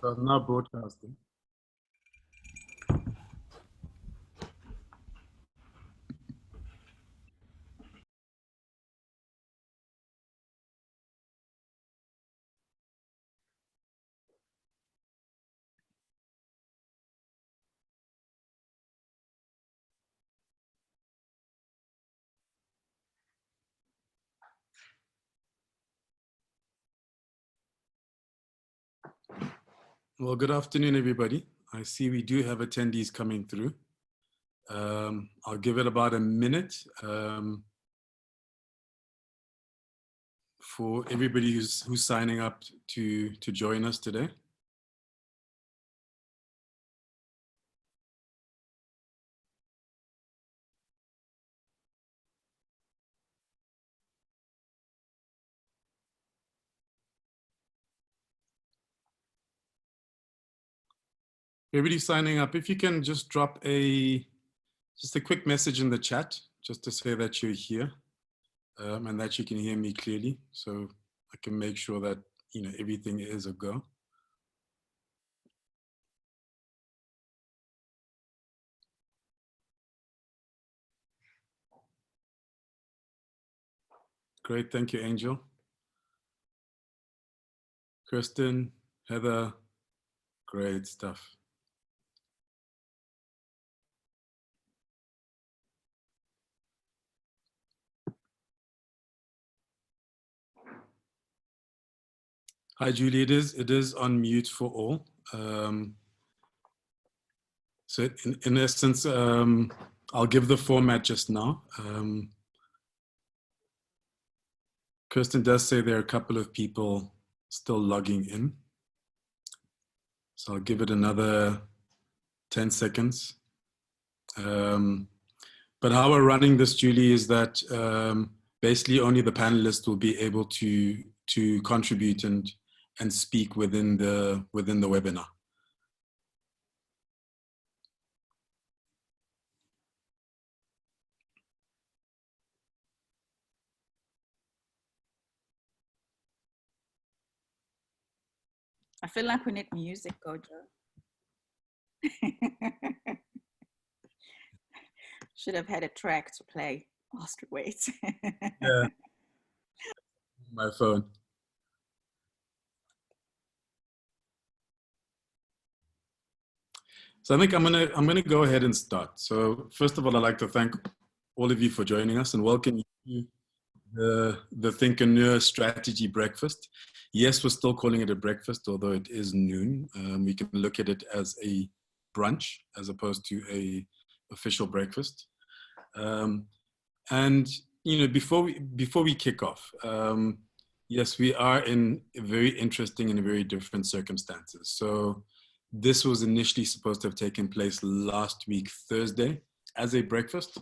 So I'm now broadcasting. Well, good afternoon, everybody. I see we do have attendees coming through. I'll give it about a minute for everybody who's signing up to join us today. Everybody signing up, if you can just drop just a quick message in the chat, just to say that you're here and that you can hear me clearly, so I can make sure that everything is a go. Great, thank you, Angel. Kristen, Heather, great stuff. Hi, Julie. It is on mute for all. So in essence, I'll give the format just now. Kirsten does say there are a couple of people still logging in. So I'll give it another 10 seconds. But how we're running this, Julie, is that basically only the panelists will be able to contribute and speak within the webinar. I feel like we need music, Kojo. Should have had a track to play. Wait. Yeah. My phone. So I think I'm gonna go ahead and start. So first of all, I'd like to thank all of you for joining us and welcome you to the Think and Nurse Strategy Breakfast. Yes, we're still calling it a breakfast, although it is noon. We can look at it as a brunch as opposed to a official breakfast. And before we kick off, yes, we are in very interesting and very different circumstances. So this was initially supposed to have taken place last week, Thursday, as a breakfast.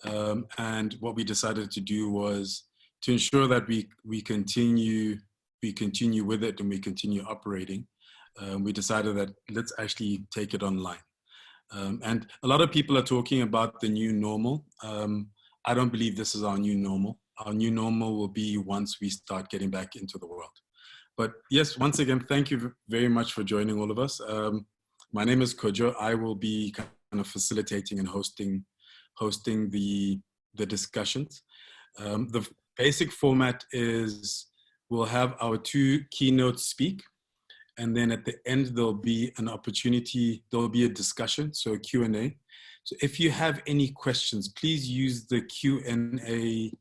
And what we decided to do was to ensure that we continue with it and we continue operating. We decided that let's actually take it online. And a lot of people are talking about the new normal. I don't believe this is our new normal. Our new normal will be once we start getting back into the world. But yes, once again, thank you very much for joining all of us. My name is Kojo. I will be kind of facilitating and hosting the discussions. The basic format is we'll have our two keynotes speak, and then at the end there'll be an opportunity, there'll be a discussion, so a Q&A. So if you have any questions, please use the Q&A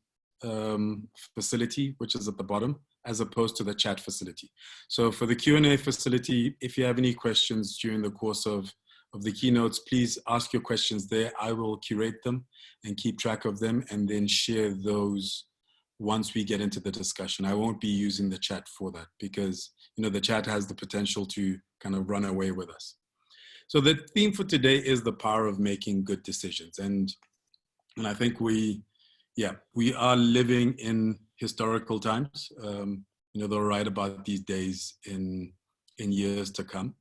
facility, which is at the bottom, as opposed to the chat facility. So for the Q&A facility, if you have any questions during the course of the keynotes, please ask your questions there. I will curate them and keep track of them and then share those once we get into the discussion. I won't be using the chat for that because the chat has the potential to kind of run away with us. So the theme for today is the power of making good decisions. And I think we are living in historical times. They'll write about these days in years to come.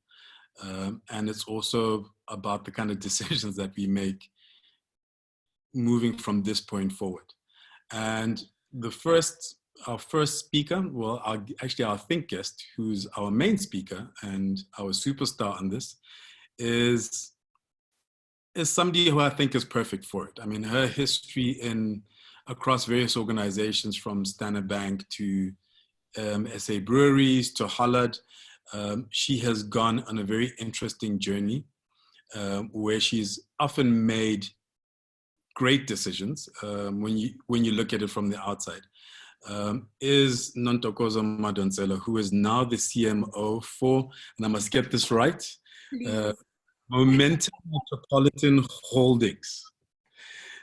And it's also about the kind of decisions that we make moving from this point forward. And the first our first speaker, well, actually our think guest, who's our main speaker and our superstar on this, is somebody who I think is perfect for it. I mean, her history across various organizations, from Standard Bank to SA Breweries to Hollard, she has gone on a very interesting journey where she's often made great decisions when you look at it from the outside. Is Nontokozo Madonsela, who is now the CMO for, and I must get this right, Momentum Metropolitan Holdings.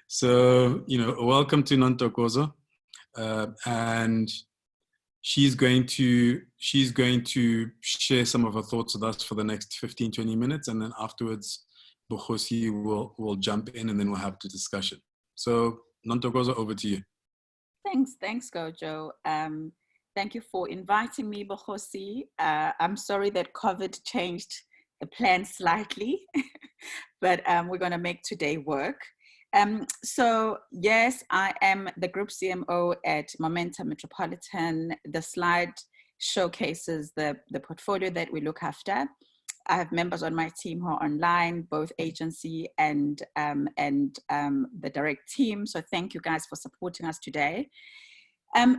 So, welcome to Nontokozo, and she's going to share some of her thoughts with us for the next 15-20 minutes, and then afterwards Bokhosi will jump in, and then we'll have the discussion. So Nontokozo, over to you. Thanks, Gojo. Thank you for inviting me, Bokhosi. I'm sorry that COVID changed the plan slightly, but we're going to make today work. So yes, I am the group CMO at Momentum Metropolitan. The slide showcases the portfolio that we look after. I have members on my team who are online, both agency and the direct team. So thank you guys for supporting us today.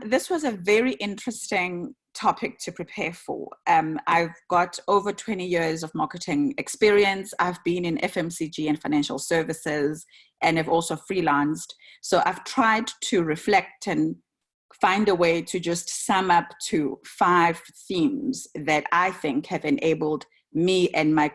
This was a very interesting topic to prepare for. I've got over 20 years of marketing experience. I've been in FMCG and financial services, and have also freelanced. So I've tried to reflect and find a way to just sum up to 5 themes that I think have enabled me and my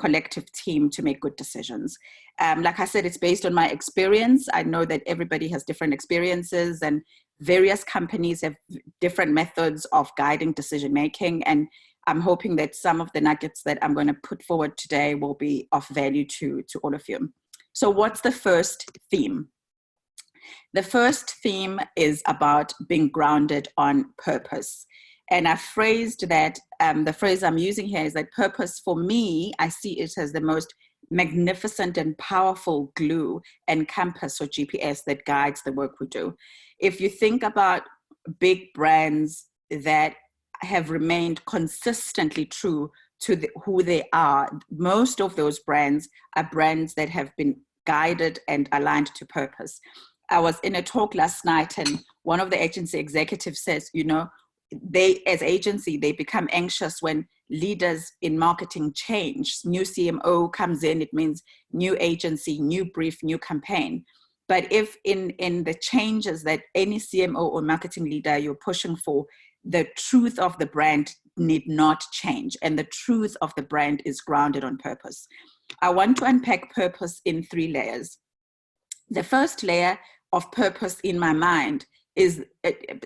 collective team to make good decisions. Like I said, it's based on my experience. I know that everybody has different experiences, and various companies have different methods of guiding decision making. And I'm hoping that some of the nuggets that I'm going to put forward today will be of value to all of you. So what's the first theme? The first theme is about being grounded on purpose. And I phrased that, the phrase I'm using here is that purpose, for me, I see it as the most magnificent and powerful glue and compass or GPS that guides the work we do. If you think about big brands that have remained consistently true to who they are, most of those brands are brands that have been guided and aligned to purpose. I was in a talk last night, and one of the agency executives says, they, as agency, they become anxious when leaders in marketing change. New CMO comes in, it means new agency, new brief, new campaign. But if in the changes that any CMO or marketing leader you're pushing for, the truth of the brand need not change, and the truth of the brand is grounded on purpose. I want to unpack purpose in 3 layers. The first layer of purpose in my mind is,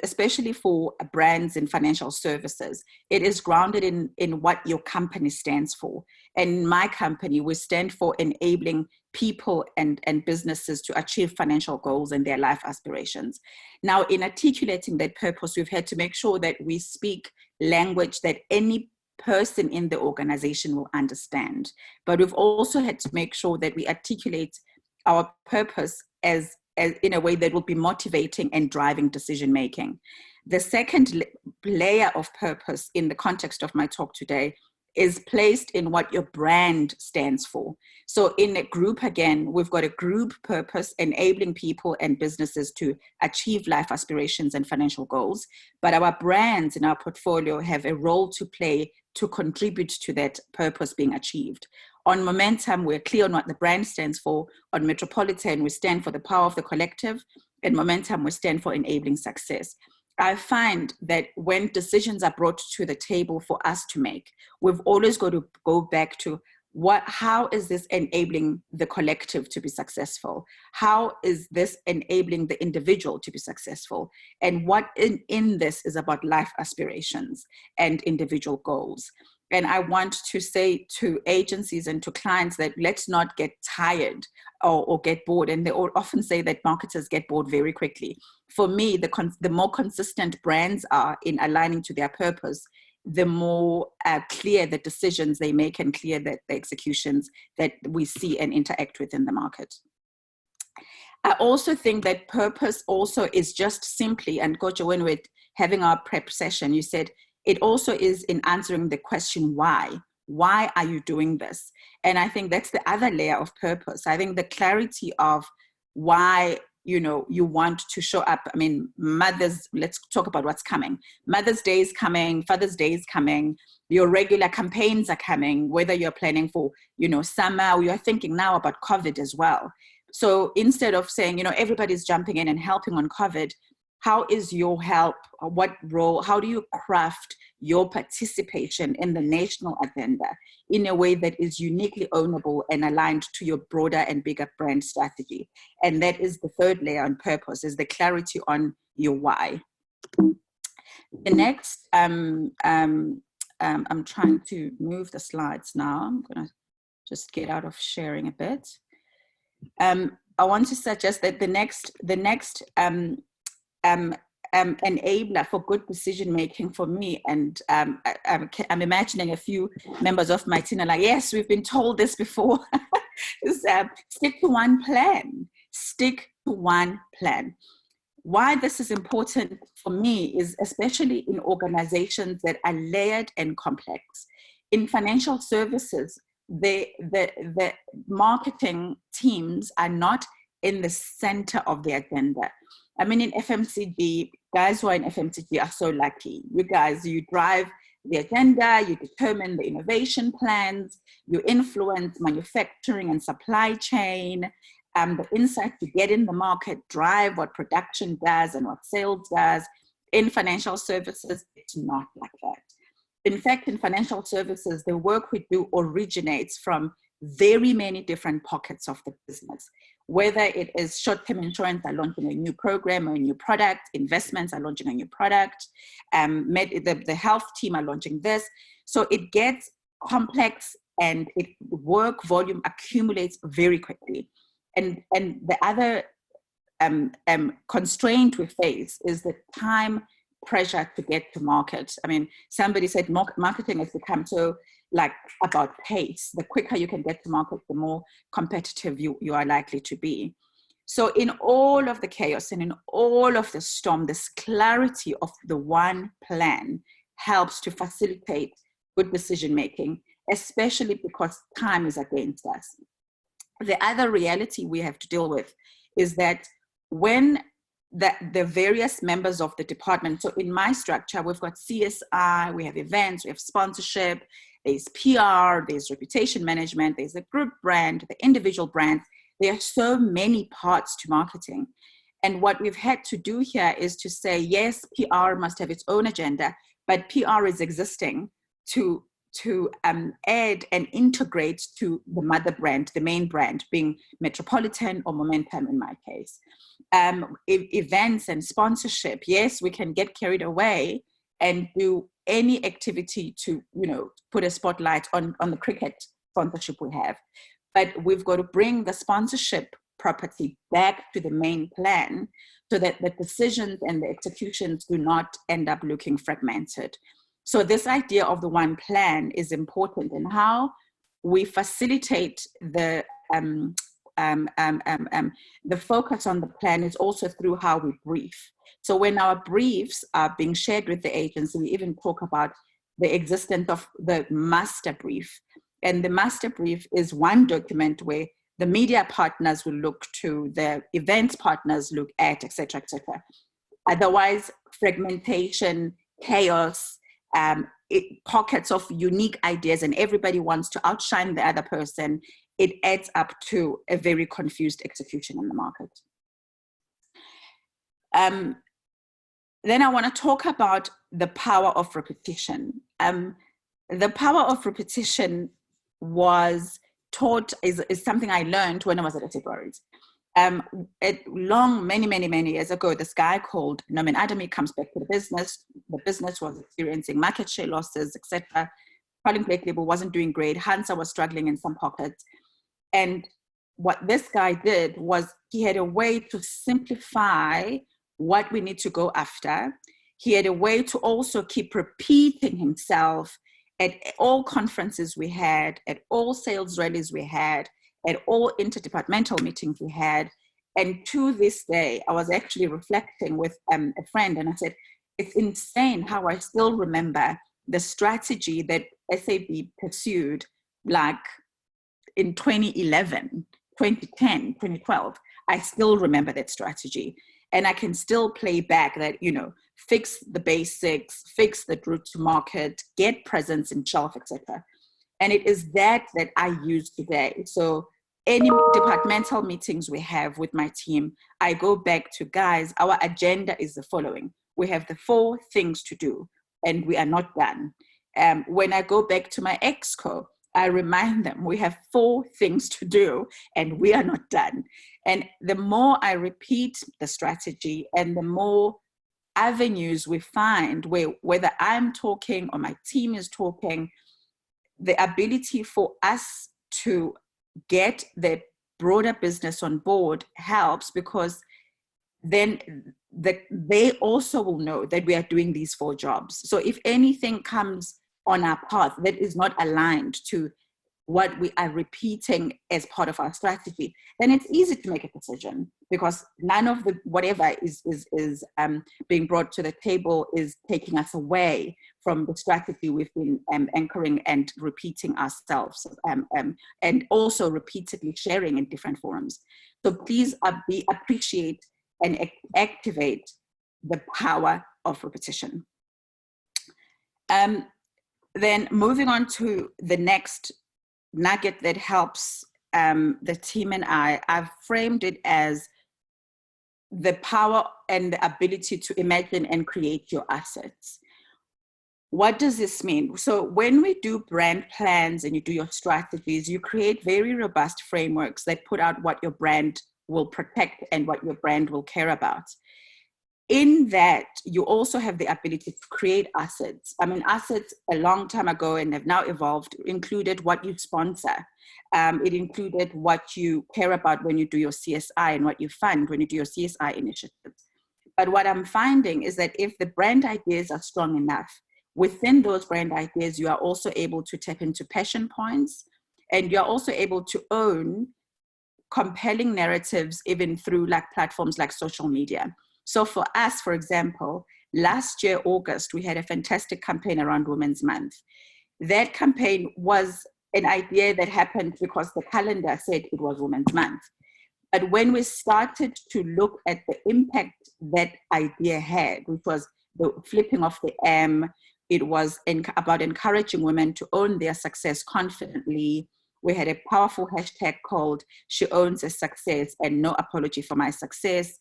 especially for brands in financial services, it is grounded in what your company stands for. And in my company, we stand for enabling people and businesses to achieve financial goals and their life aspirations. Now, in articulating that purpose, we've had to make sure that we speak language that any person in the organization will understand. But we've also had to make sure that we articulate our purpose as in a way that will be motivating and driving decision making. The second layer of purpose in the context of my talk today is placed in what your brand stands for. So in a group, again, we've got a group purpose enabling people and businesses to achieve life aspirations and financial goals. But our brands in our portfolio have a role to play to contribute to that purpose being achieved. On Momentum, we're clear on what the brand stands for. On Metropolitan, we stand for the power of the collective. And Momentum, we stand for enabling success. I find that when decisions are brought to the table for us to make, we've always got to go back to how is this enabling the collective to be successful? How is this enabling the individual to be successful? And what in this is about life aspirations and individual goals. And I want to say to agencies and to clients that let's not get tired or get bored. And they often say that marketers get bored very quickly. For me, the more consistent brands are in aligning to their purpose, the more clear the decisions they make and clear that the executions that we see and interact with in the market. I also think that purpose also is just simply, and Gojo, when we're having our prep session, you said it also is in answering the question, why? Why are you doing this? And I think that's the other layer of purpose. I think the clarity of why, you know, you want to show up. I mean, let's talk about what's coming. Mother's Day is coming, Father's Day is coming, your regular campaigns are coming, whether you're planning for, you know, summer, or you're thinking now about COVID as well. So instead of saying, you know, everybody's jumping in and helping on COVID, how is your help? What role? How do you craft your participation in the national agenda in a way that is uniquely ownable and aligned to your broader and bigger brand strategy? And that is the third layer on purpose, is the clarity on your why. The next, I'm trying to move the slides now. I'm going to just get out of sharing a bit. I want to suggest that the next enabler for good decision making for me, and I'm imagining a few members of my team are like, yes, we've been told this before, is stick to one plan. Stick to one plan. Why this is important for me is especially in organizations that are layered and complex. In financial services, the marketing teams are not in the center of the agenda. I mean, in FMCG, guys who are in FMCG are so lucky. You guys, you drive the agenda, you determine the innovation plans, you influence manufacturing and supply chain, the insight to get in the market, drive what production does and what sales does. In financial services, it's not like that. In fact, in financial services, the work we do originates from very many different pockets of the business. Whether it is short-term insurance are launching a new program or a new product, investments are launching a new product, the health team are launching this. So it gets complex and work volume accumulates very quickly. And the other constraint we face is the time pressure to get to market. I mean, somebody said marketing has become so like about pace. The quicker you can get to market, the more competitive you are likely to be. So in all of the chaos and in all of the storm, this clarity of the one plan helps to facilitate good decision-making, especially because time is against us. The other reality we have to deal with is that when the various members of the department, so in my structure, we've got CSI, we have events, we have sponsorship, there's PR, there's reputation management, there's a group brand, the individual brand. There are so many parts to marketing. And what we've had to do here is to say, yes, PR must have its own agenda, but PR is existing to add and integrate to the mother brand, the main brand being Metropolitan or Momentum in my case. Events and sponsorship, yes, we can get carried away and do any activity to, put a spotlight on the cricket sponsorship we have. But we've got to bring the sponsorship property back to the main plan so that the decisions and the executions do not end up looking fragmented. So this idea of the one plan is important, and how we facilitate the focus on the plan is also through how we brief. So when our briefs are being shared with the agency, we even talk about the existence of the master brief. And the master brief is one document where the media partners will look to, the events partners look at, et cetera, et cetera. Otherwise, fragmentation, chaos, pockets of unique ideas, and everybody wants to outshine the other person, it adds up to a very confused execution in the market. Then I want to talk about the power of repetition. The power of repetition was taught, is something I learned when I was at Etiquette. Many years ago, this guy called Norman Adamy comes back to the business. The business was experiencing market share losses, etc. Colin Blake Label wasn't doing great. Hansa was struggling in some pockets. And what this guy did was he had a way to simplify what we need to go after. He had a way to also keep repeating himself at all conferences we had, at all sales rallies we had, at all interdepartmental meetings we had. And to this day, I was actually reflecting with a friend, and I said, it's insane how I still remember the strategy that SAB pursued, like in 2011, 2010, 2012. I still remember that strategy. And I can still play back that, fix the basics, fix the route to market, get presence in shelf, etc. And it is that I use today. So any departmental meetings we have with my team, I go back to, guys, our agenda is the following. We have the 4 things to do, and we are not done. When I go back to my exco, I remind them we have 4 things to do, and we are not done. And the more I repeat the strategy and the more avenues we find where, whether I'm talking or my team is talking, the ability for us to get the broader business on board helps, because then they also will know that we are doing these 4 jobs. So if anything comes on our path that is not aligned to what we are repeating as part of our strategy, then it's easy to make a decision, because none of the whatever is being brought to the table is taking us away from the strategy we've been anchoring and repeating ourselves, and also repeatedly sharing in different forums. So please appreciate and activate the power of repetition. Then moving on to the next nugget that helps the team and I've framed it as the power and the ability to imagine and create your assets. What does this mean? So when we do brand plans and you do your strategies, you create very robust frameworks that put out what your brand will protect and what your brand will care about. In that, you also have the ability to create assets. I mean, assets a long time ago and have now evolved included what you sponsor. It included what you care about when you do your CSI and what you fund when you do your CSI initiatives. But what I'm finding is that if the brand ideas are strong enough, within those brand ideas, you are also able to tap into passion points, and you're also able to own compelling narratives even through like platforms like social media. So for us, for example, last year, August, we had a fantastic campaign around Women's Month. That campaign was an idea that happened because the calendar said it was Women's Month. But when we started to look at the impact that idea had, which was the flipping of the M, it was about encouraging women to own their success confidently. We had a powerful hashtag called "She Owns a Success" and "No Apology for My Success."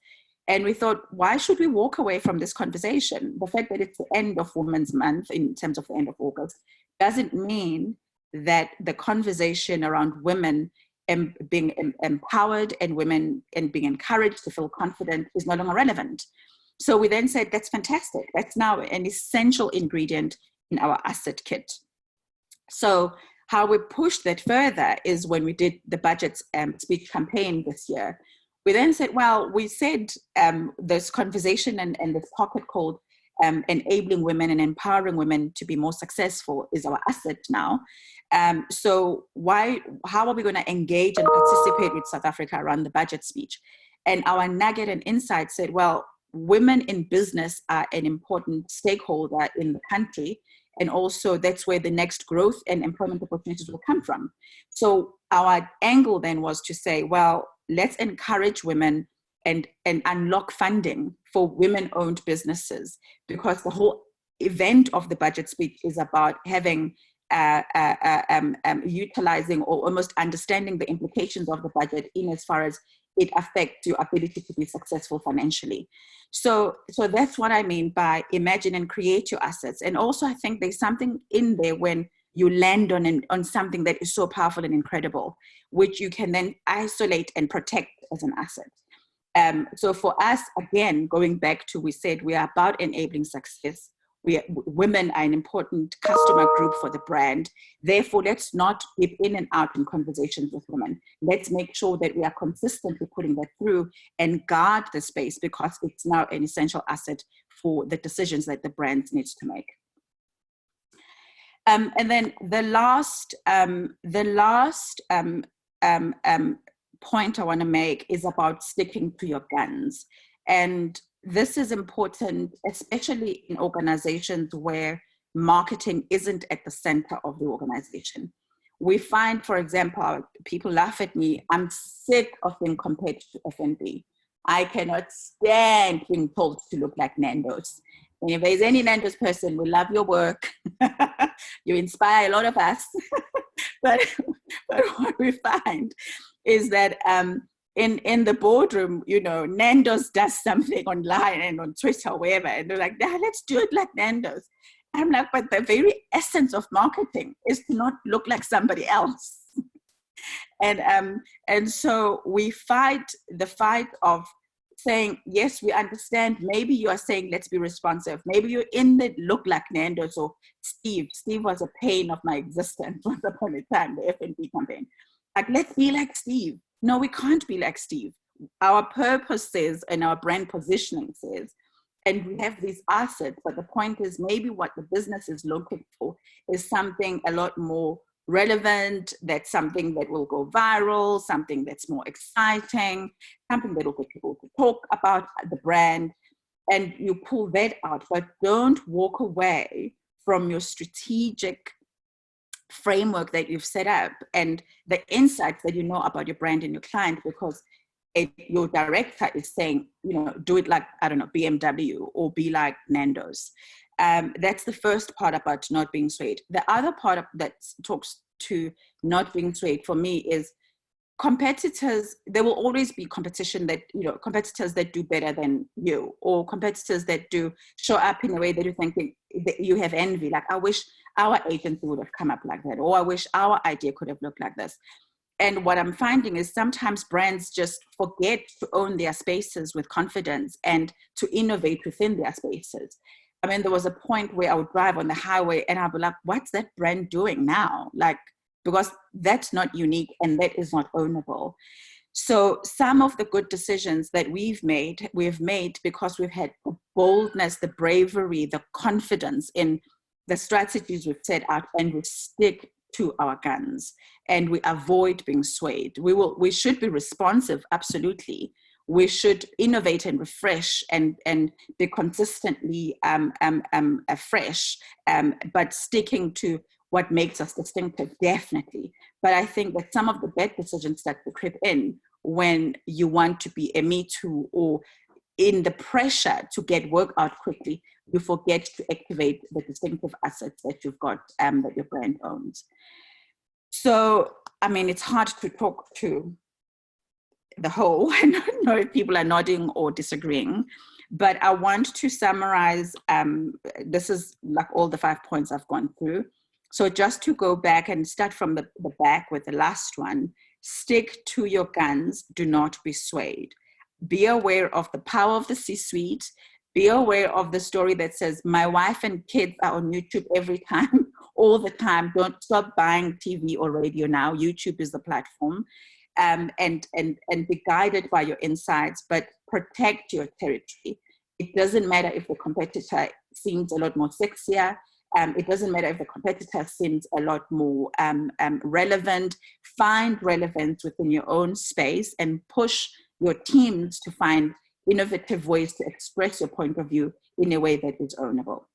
And we thought, why should we walk away from this conversation? The fact that it's the end of Women's Month in terms of the end of August doesn't mean that the conversation around women being empowered and women and being encouraged to feel confident is no longer relevant. So we then said, that's fantastic. That's now an essential ingredient in our asset kit. So how we pushed that further is when we did the budget speech campaign this year. We then said, well, we said this conversation and this pocket called enabling women and empowering women to be more successful is our asset now. So how are we going to engage and participate with South Africa around the budget speech? And our nugget and insight said, well, women in business are an important stakeholder in the country. And also that's where the next growth and employment opportunities will come from. So our angle then was to say, well, let's encourage women and unlock funding for women-owned businesses, because the whole event of the budget speech is about having, utilizing or almost understanding the implications of the budget in as far as it affects your ability to be successful financially. So that's what I mean by imagine and create your assets. And also I think there's something in there when you land on something that is so powerful and incredible, which you can then isolate and protect as an asset. So for us, again, going back to, we said we are about enabling success. Women are an important customer group for the brand. Therefore, let's not dip in and out in conversations with women. Let's make sure that we are consistently putting that through and guard the space, because it's now an essential asset for the decisions that the brand needs to make. And then the last point I want to make is about sticking to your guns. And this is important, especially in organizations where marketing isn't at the center of the organization. We find, for example, people laugh at me, I'm sick of being compared to F&B. I cannot stand being told to look like Nando's. And if there's any Nando's person, we love your work. You inspire a lot of us. but what we find is that in the boardroom, you know, Nando's does something online and on Twitter or wherever, and they're like, nah, let's do it like Nando's. I'm like, but the very essence of marketing is to not look like somebody else. And so we fight the fight of saying, yes, we understand. Maybe you are saying, let's be responsive. Maybe you're in the look like Nando's or Steve. Steve was a pain of my existence once upon a time, the F&B campaign. Like, let's be like Steve. No, we can't be like Steve. Our purpose says, and our brand positioning says, and we have these assets, but the point is maybe what the business is looking for is something a lot more relevant, that's something that will go viral, something that's more exciting, something that will get people to talk about the brand, and you pull that out, but don't walk away from your strategic framework that you've set up and the insights that you know about your brand and your client, because your director is saying, you know, do it like, I don't know, BMW or be like Nando's. That's the first part about not being swayed. The other part that talks to not being swayed for me is competitors. There will always be competition that, you know, competitors that do better than you, or competitors that do show up in a way that you think that you have envy. Like, I wish our agency would have come up like that, or I wish our idea could have looked like this. And what I'm finding is sometimes brands just forget to own their spaces with confidence and to innovate within their spaces. I mean, there was a point where I would drive on the highway and I'd be like, what's that brand doing now? Like, because that's not unique and that is not ownable. So some of the good decisions that we've made because we've had the boldness, the bravery, the confidence in the strategies we've set out, and we stick to our guns and we avoid being swayed. We should be responsive, absolutely. We should innovate and refresh and be consistently fresh, but sticking to what makes us distinctive, definitely. But I think that some of the bad decisions start to creep in when you want to be a Me Too, or in the pressure to get work out quickly, you forget to activate the distinctive assets that you've got, that your brand owns. So, I mean, it's hard to talk to the whole. I don't know if people are nodding or disagreeing, but I want to summarize. This is like all the 5 points I've gone through. So just to go back and start from the back with the last one, stick to your guns, do not be swayed. Be aware of the power of the C-suite. Be aware of the story that says, my wife and kids are on YouTube every time, all the time. Don't stop buying TV or radio now. YouTube is the platform. And be guided by your insights, but protect your territory. It doesn't matter if the competitor seems a lot more sexier. It doesn't matter if the competitor seems a lot more relevant. Find relevance within your own space and push your teams to find innovative ways to express your point of view in a way that is ownable.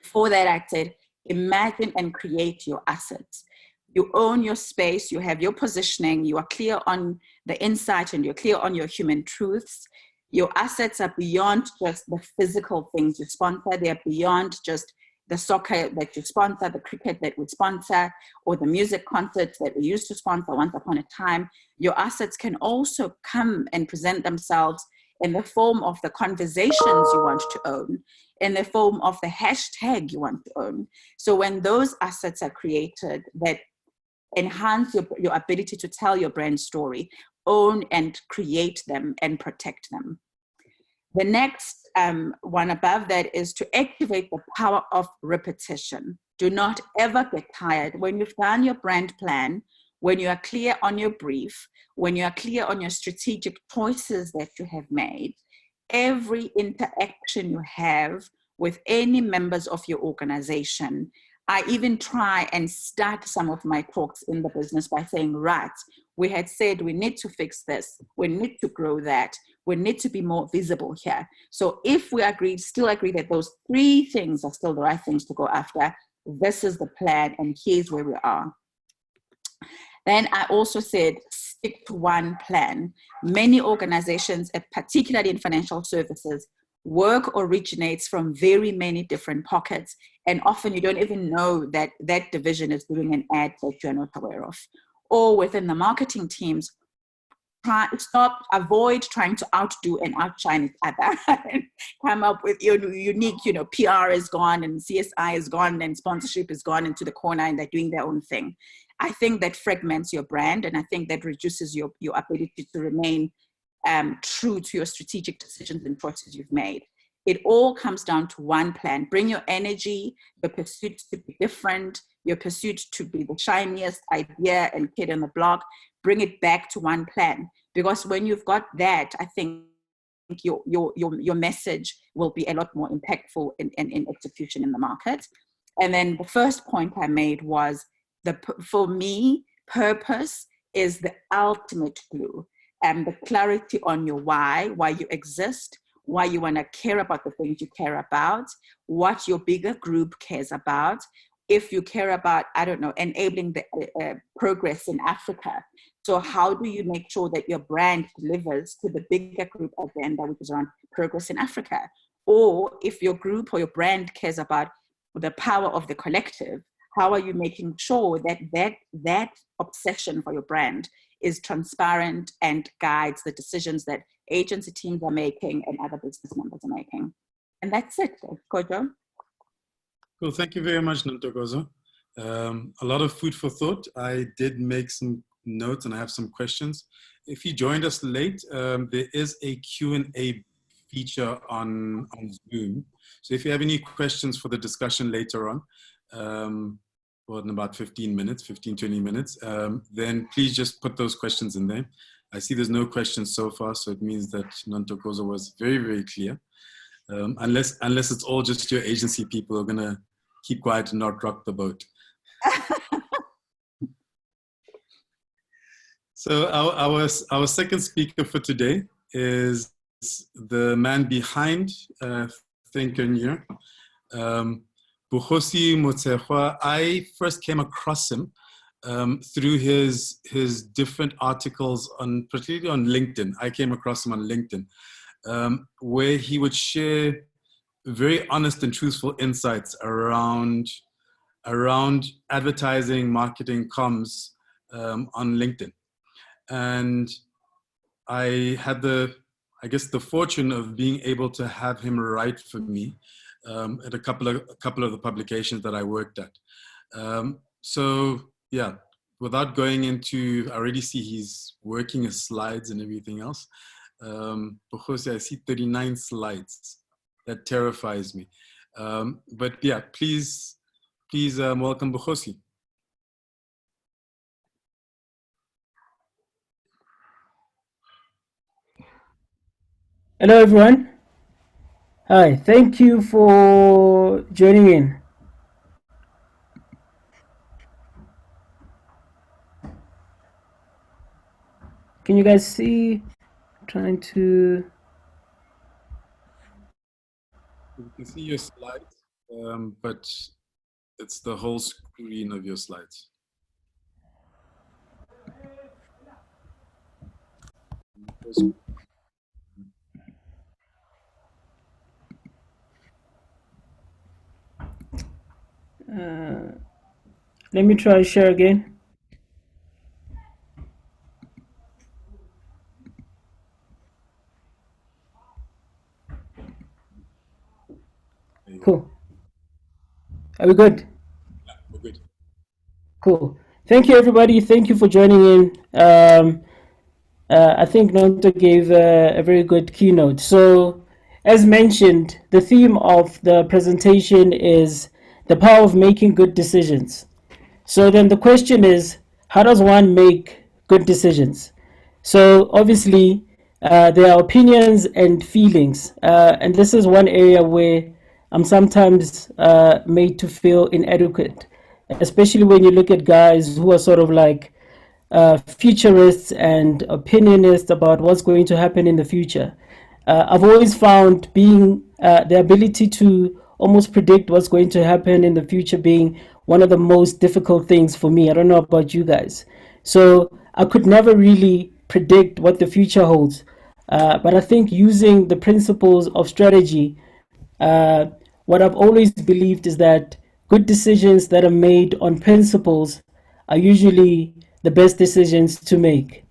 For that, I said, imagine and create your assets. You own your space, you have your positioning, you are clear on the insight, and you're clear on your human truths. Your assets are beyond just the physical things you sponsor. They are beyond just the soccer that you sponsor, the cricket that we sponsor, or the music concerts that we used to sponsor once upon a time. Your assets can also come and present themselves in the form of the conversations you want to own, in the form of the hashtag you want to own. So when those assets are created that enhance your ability to tell your brand story, own and create them and protect them. The next one above that is to activate the power of repetition. Do not ever get tired. When you've done your brand plan, when you are clear on your brief, when you are clear on your strategic choices that you have made, every interaction you have with any members of your organization, I even try and start some of my talks in the business by saying, right, we had said we need to fix this, we need to grow that, we need to be more visible here. So if we still agree that those 3 things are still the right things to go after, this is the plan and here's where we are. Then I also said, stick to one plan. Many organizations, particularly in financial services, work originates from very many different pockets. And often you don't even know that that division is doing an ad that you're not aware of. Or within the marketing teams, avoid trying to outdo and outshine each other. Come up with your unique, PR is gone and CSI is gone and sponsorship is gone into the corner and they're doing their own thing. I think that fragments your brand, and I think that reduces your ability to remain true to your strategic decisions and choices you've made. It all comes down to one plan. Bring your energy, your pursuit to be different, your pursuit to be the shiniest idea and kid on the block. Bring it back to one plan, because when you've got that, I think your message will be a lot more impactful in execution in the market. And then the first point I made was, for me, purpose is the ultimate glue. And the clarity on your why you exist, why you want to care about the things you care about, what your bigger group cares about. If you care about, enabling the progress in Africa, so how do you make sure that your brand delivers to the bigger group agenda, which is around progress in Africa? Or if your group or your brand cares about the power of the collective, how are you making sure that obsession for your brand is transparent and guides the decisions that agency teams are making and other business members are making? And that's it, Kojo. Cool, thank you very much, Nontokozo. A lot of food for thought. I did make some notes and I have some questions. If you joined us late, there is a Q&A feature on Zoom. So if you have any questions for the discussion later on, in about 20 minutes, then please just put those questions in there. I see there's no questions so far, so it means that Nontokozo was very, very clear. Unless it's all just your agency people who are gonna keep quiet and not rock the boat. So our second speaker for today is the man behind Think New. Bukhosi Motsekwa. I first came across him through his different articles particularly on LinkedIn. I came across him on LinkedIn, where he would share very honest and truthful insights around advertising, marketing, comms on LinkedIn. And I had the fortune of being able to have him write for me at a couple of the publications that I worked at. So yeah, without going into, I already see he's working his slides and everything else. Bukhosi, I see 39 slides. That terrifies me. But yeah, please welcome Bukhosi. Hello everyone. Hi, thank you for joining in. Can you guys see? I'm trying to... You can see your slides, but it's the whole screen of your slides. Let me try share again. Cool. Are we good? Yeah, we're good. Cool. Thank you, everybody. Thank you for joining in. I think Nonto gave a very good keynote. So, as mentioned, the theme of the presentation is the power of making good decisions. So then the question is, how does one make good decisions? So obviously, there are opinions and feelings. And this is one area where I'm sometimes made to feel inadequate, especially when you look at guys who are sort of like futurists and opinionists about what's going to happen in the future. I've always found being the ability to almost predict what's going to happen in the future being one of the most difficult things for me. I don't know about you guys. So I could never really predict what the future holds. But I think using the principles of strategy, what I've always believed is that good decisions that are made on principles are usually the best decisions to make.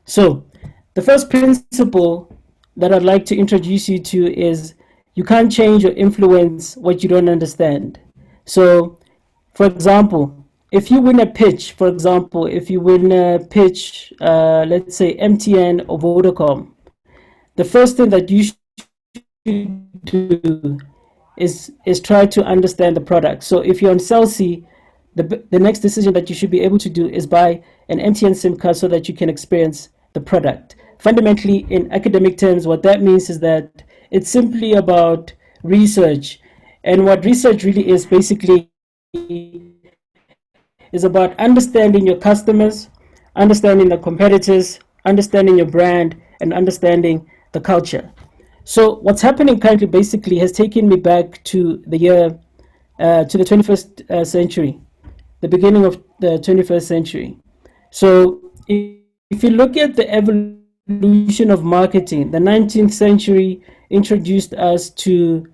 So, the first principle that I'd like to introduce you to is you can't change or influence what you don't understand. So, for example, if you win a pitch, for example, if you win a pitch, let's say MTN or Vodacom, the first thing that you should do is try to understand the product. So if you're on Celsi, the next decision that you should be able to do is buy an MTN SIM card so that you can experience the product. Fundamentally, in academic terms, what that means is that it's simply about research. And what research really is basically is about understanding your customers, understanding the competitors, understanding your brand, and understanding the culture. So what's happening currently basically has taken me back to the year, to the 21st century, the beginning of the 21st century. So if you look at the evolution of marketing, the 19th century introduced us to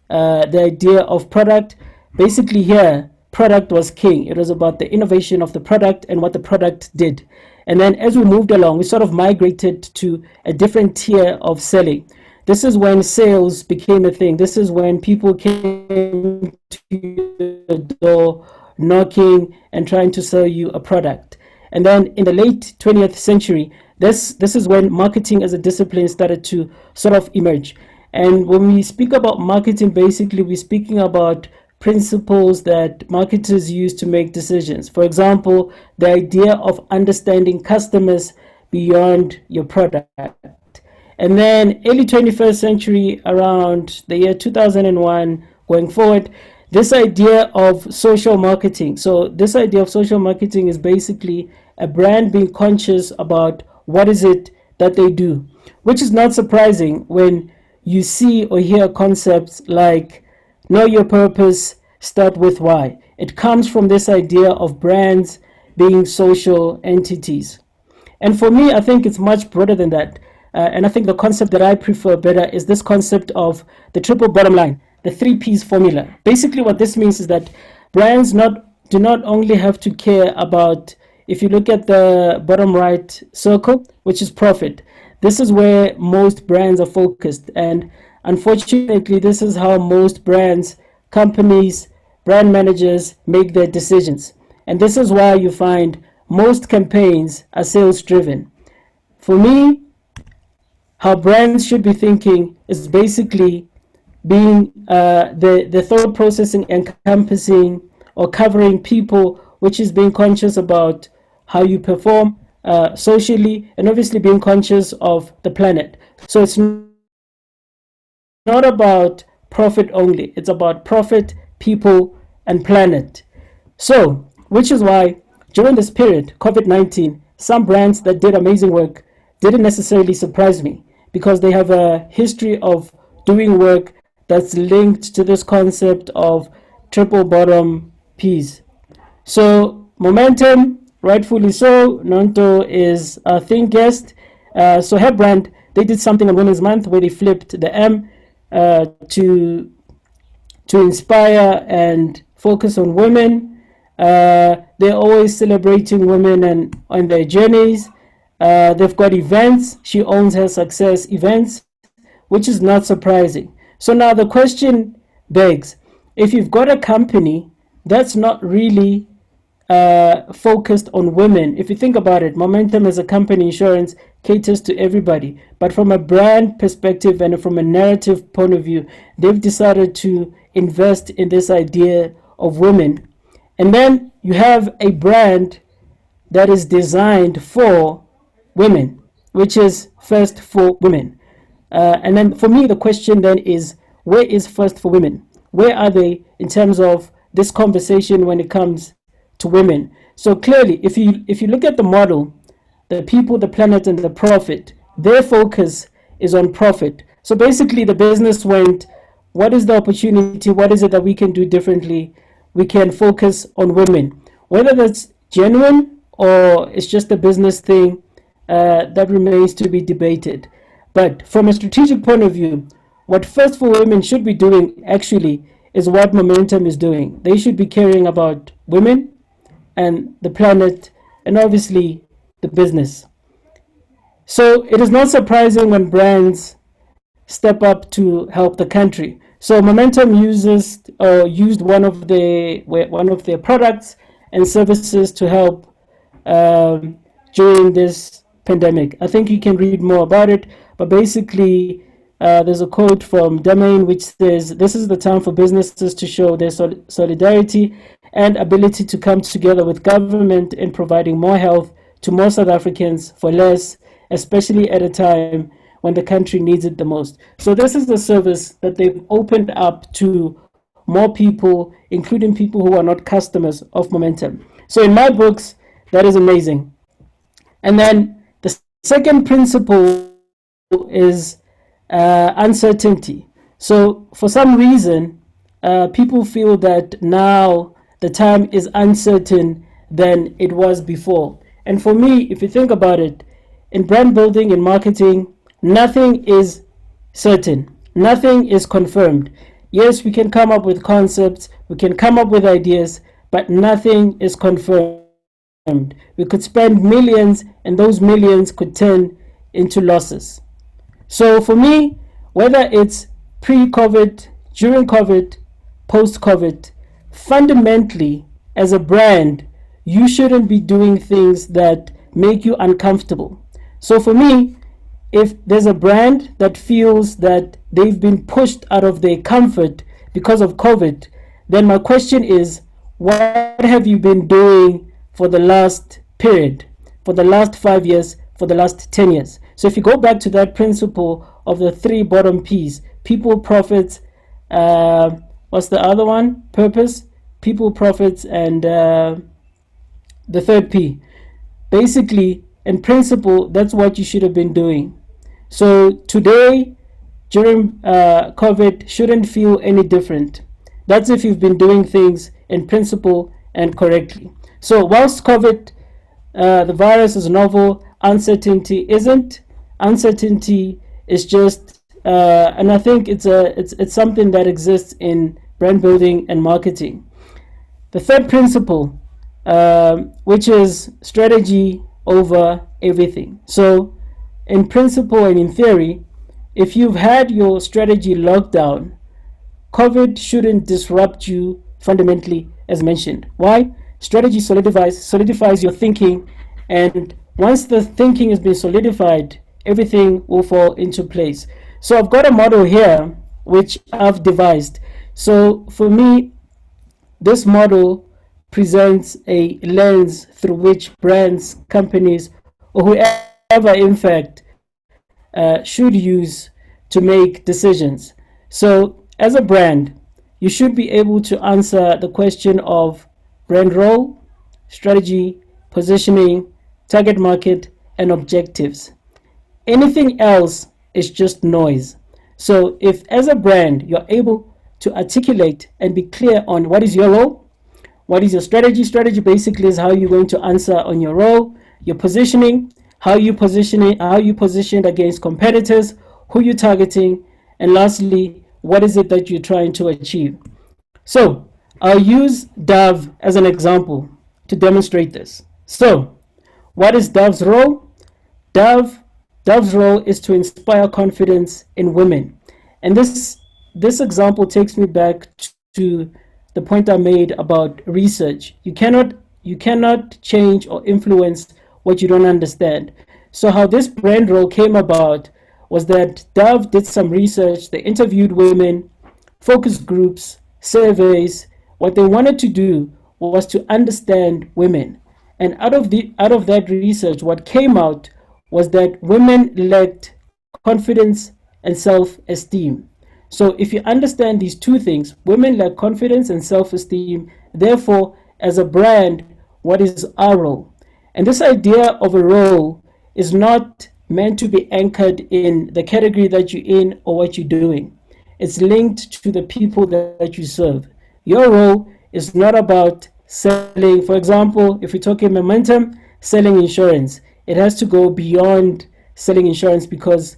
the idea of product. Basically here, product was king. It was about the innovation of the product and what the product did. And then as we moved along, we sort of migrated to a different tier of selling. This is when sales became a thing. This is when people came to the door knocking and trying to sell you a product. And then in the late 20th century, this is when marketing as a discipline started to sort of emerge. And when we speak about marketing, basically we're speaking about principles that marketers use to make decisions. For example, the idea of understanding customers beyond your product. And then early 21st century, around the year 2001 going forward, this idea of social marketing. So this idea of social marketing is basically a brand being conscious about what is it that they do, which is not surprising when you see or hear concepts like know your purpose, start with why. It comes from this idea of brands being social entities. And for me, I think it's much broader than that. And I think the concept that I prefer better is this concept of the triple bottom line, the 3Ps formula. Basically, what this means is that brands do not only have to care about, if you look at the bottom right circle, which is profit, this is where most brands are focused. And unfortunately, this is how most brands, companies, brand managers make their decisions. And this is why you find most campaigns are sales driven. For me, how brands should be thinking is basically being the thought processing encompassing or covering people, which is being conscious about how you perform socially and obviously being conscious of the planet. So it's not about profit only, it's about profit, people, and planet. So, which is why during this period, COVID-19, some brands that did amazing work didn't necessarily surprise me because they have a history of doing work that's linked to this concept of triple bottom P's. So momentum, rightfully so. Nonto is a thing guest. So her brand, they did something on Women's Month where they flipped the M to inspire and focus on women. They're always celebrating women and on their journeys. They've got events. She owns her success events, which is not surprising. So now the question begs, if you've got a company that's not really focused on women, if you think about it, Momentum as a company, insurance caters to everybody. But from a brand perspective and from a narrative point of view, they've decided to invest in this idea of women. And then you have a brand that is designed for women, which is first for women. And then for me, the question then is, where is first for women? Where are they in terms of this conversation when it comes to women? So clearly, if you look at the model, the people, the planet, and the profit, their focus is on profit. So basically, the business went, what is the opportunity? What is it that we can do differently? We can focus on women. Whether that's genuine or it's just a business thing, that remains to be debated. But from a strategic point of view, what First for Women should be doing actually is what Momentum is doing. They should be caring about women and the planet and obviously the business. So it is not surprising when brands step up to help the country. So Momentum used one of their products and services to help during this pandemic. I think you can read more about it, but basically, there's a quote from Domain which says, "This is the time for businesses to show their solidarity and ability to come together with government in providing more health to more South Africans for less, especially at a time when the country needs it the most." So this is the service that they've opened up to more people, including people who are not customers of Momentum. So in my books, that is amazing. And then the second principle is uncertainty. So for some reason, people feel that now the time is uncertain than it was before. And for me, if you think about it, in brand building and marketing, nothing is certain. Nothing is confirmed. Yes, we can come up with concepts, we can come up with ideas, but nothing is confirmed. We could spend millions, and those millions could turn into losses. So for me, whether it's pre-COVID, during COVID, post-COVID, fundamentally, as a brand, you shouldn't be doing things that make you uncomfortable. So for me, if there's a brand that feels that they've been pushed out of their comfort because of COVID, then my question is, what have you been doing for the last period, for the last 5 years, for the last 10 years? So if you go back to that principle of the three bottom P's, people, profits, what's the other one? Purpose, people, profits, and the third P. Basically, in principle, that's what you should have been doing. So today, during COVID, shouldn't feel any different. That's if you've been doing things in principle and correctly. So whilst COVID, the virus is novel, uncertainty isn't. Uncertainty is just, and I think it's something that exists in brand building and marketing. The third principle, which is strategy over everything. So in principle and in theory, if you've had your strategy locked down, COVID shouldn't disrupt you fundamentally, as mentioned. Why? Strategy solidifies your thinking, and once the thinking has been solidified, everything will fall into place. So I've got a model here which I've devised. So for me, this model presents a lens through which brands, companies, or whoever in fact should use to make decisions. So as a brand, you should be able to answer the question of brand role, strategy, positioning, target market, and objectives. Anything else is just noise. So if as a brand you're able to articulate and be clear on what is your role, what is your strategy? Strategy basically is how you're going to answer on your role, your positioning, how you positioned against competitors, who you're targeting, and lastly, what is it that you're trying to achieve. So I'll use Dove as an example to demonstrate this. So what is Dove's role? Dove's role is to inspire confidence in women. And this example takes me back to the point I made about research. You cannot change or influence what you don't understand. So how this brand role came about was that Dove did some research. They interviewed women, focus groups, surveys. What they wanted to do was to understand women. And out of that research, what came out was that women lacked confidence and self-esteem. So if you understand these two things, women lack confidence and self-esteem. Therefore, as a brand, what is our role? And this idea of a role is not meant to be anchored in the category that you're in or what you're doing. It's linked to the people that you serve. Your role is not about selling, for example, if we're talking momentum, selling insurance. It has to go beyond selling insurance because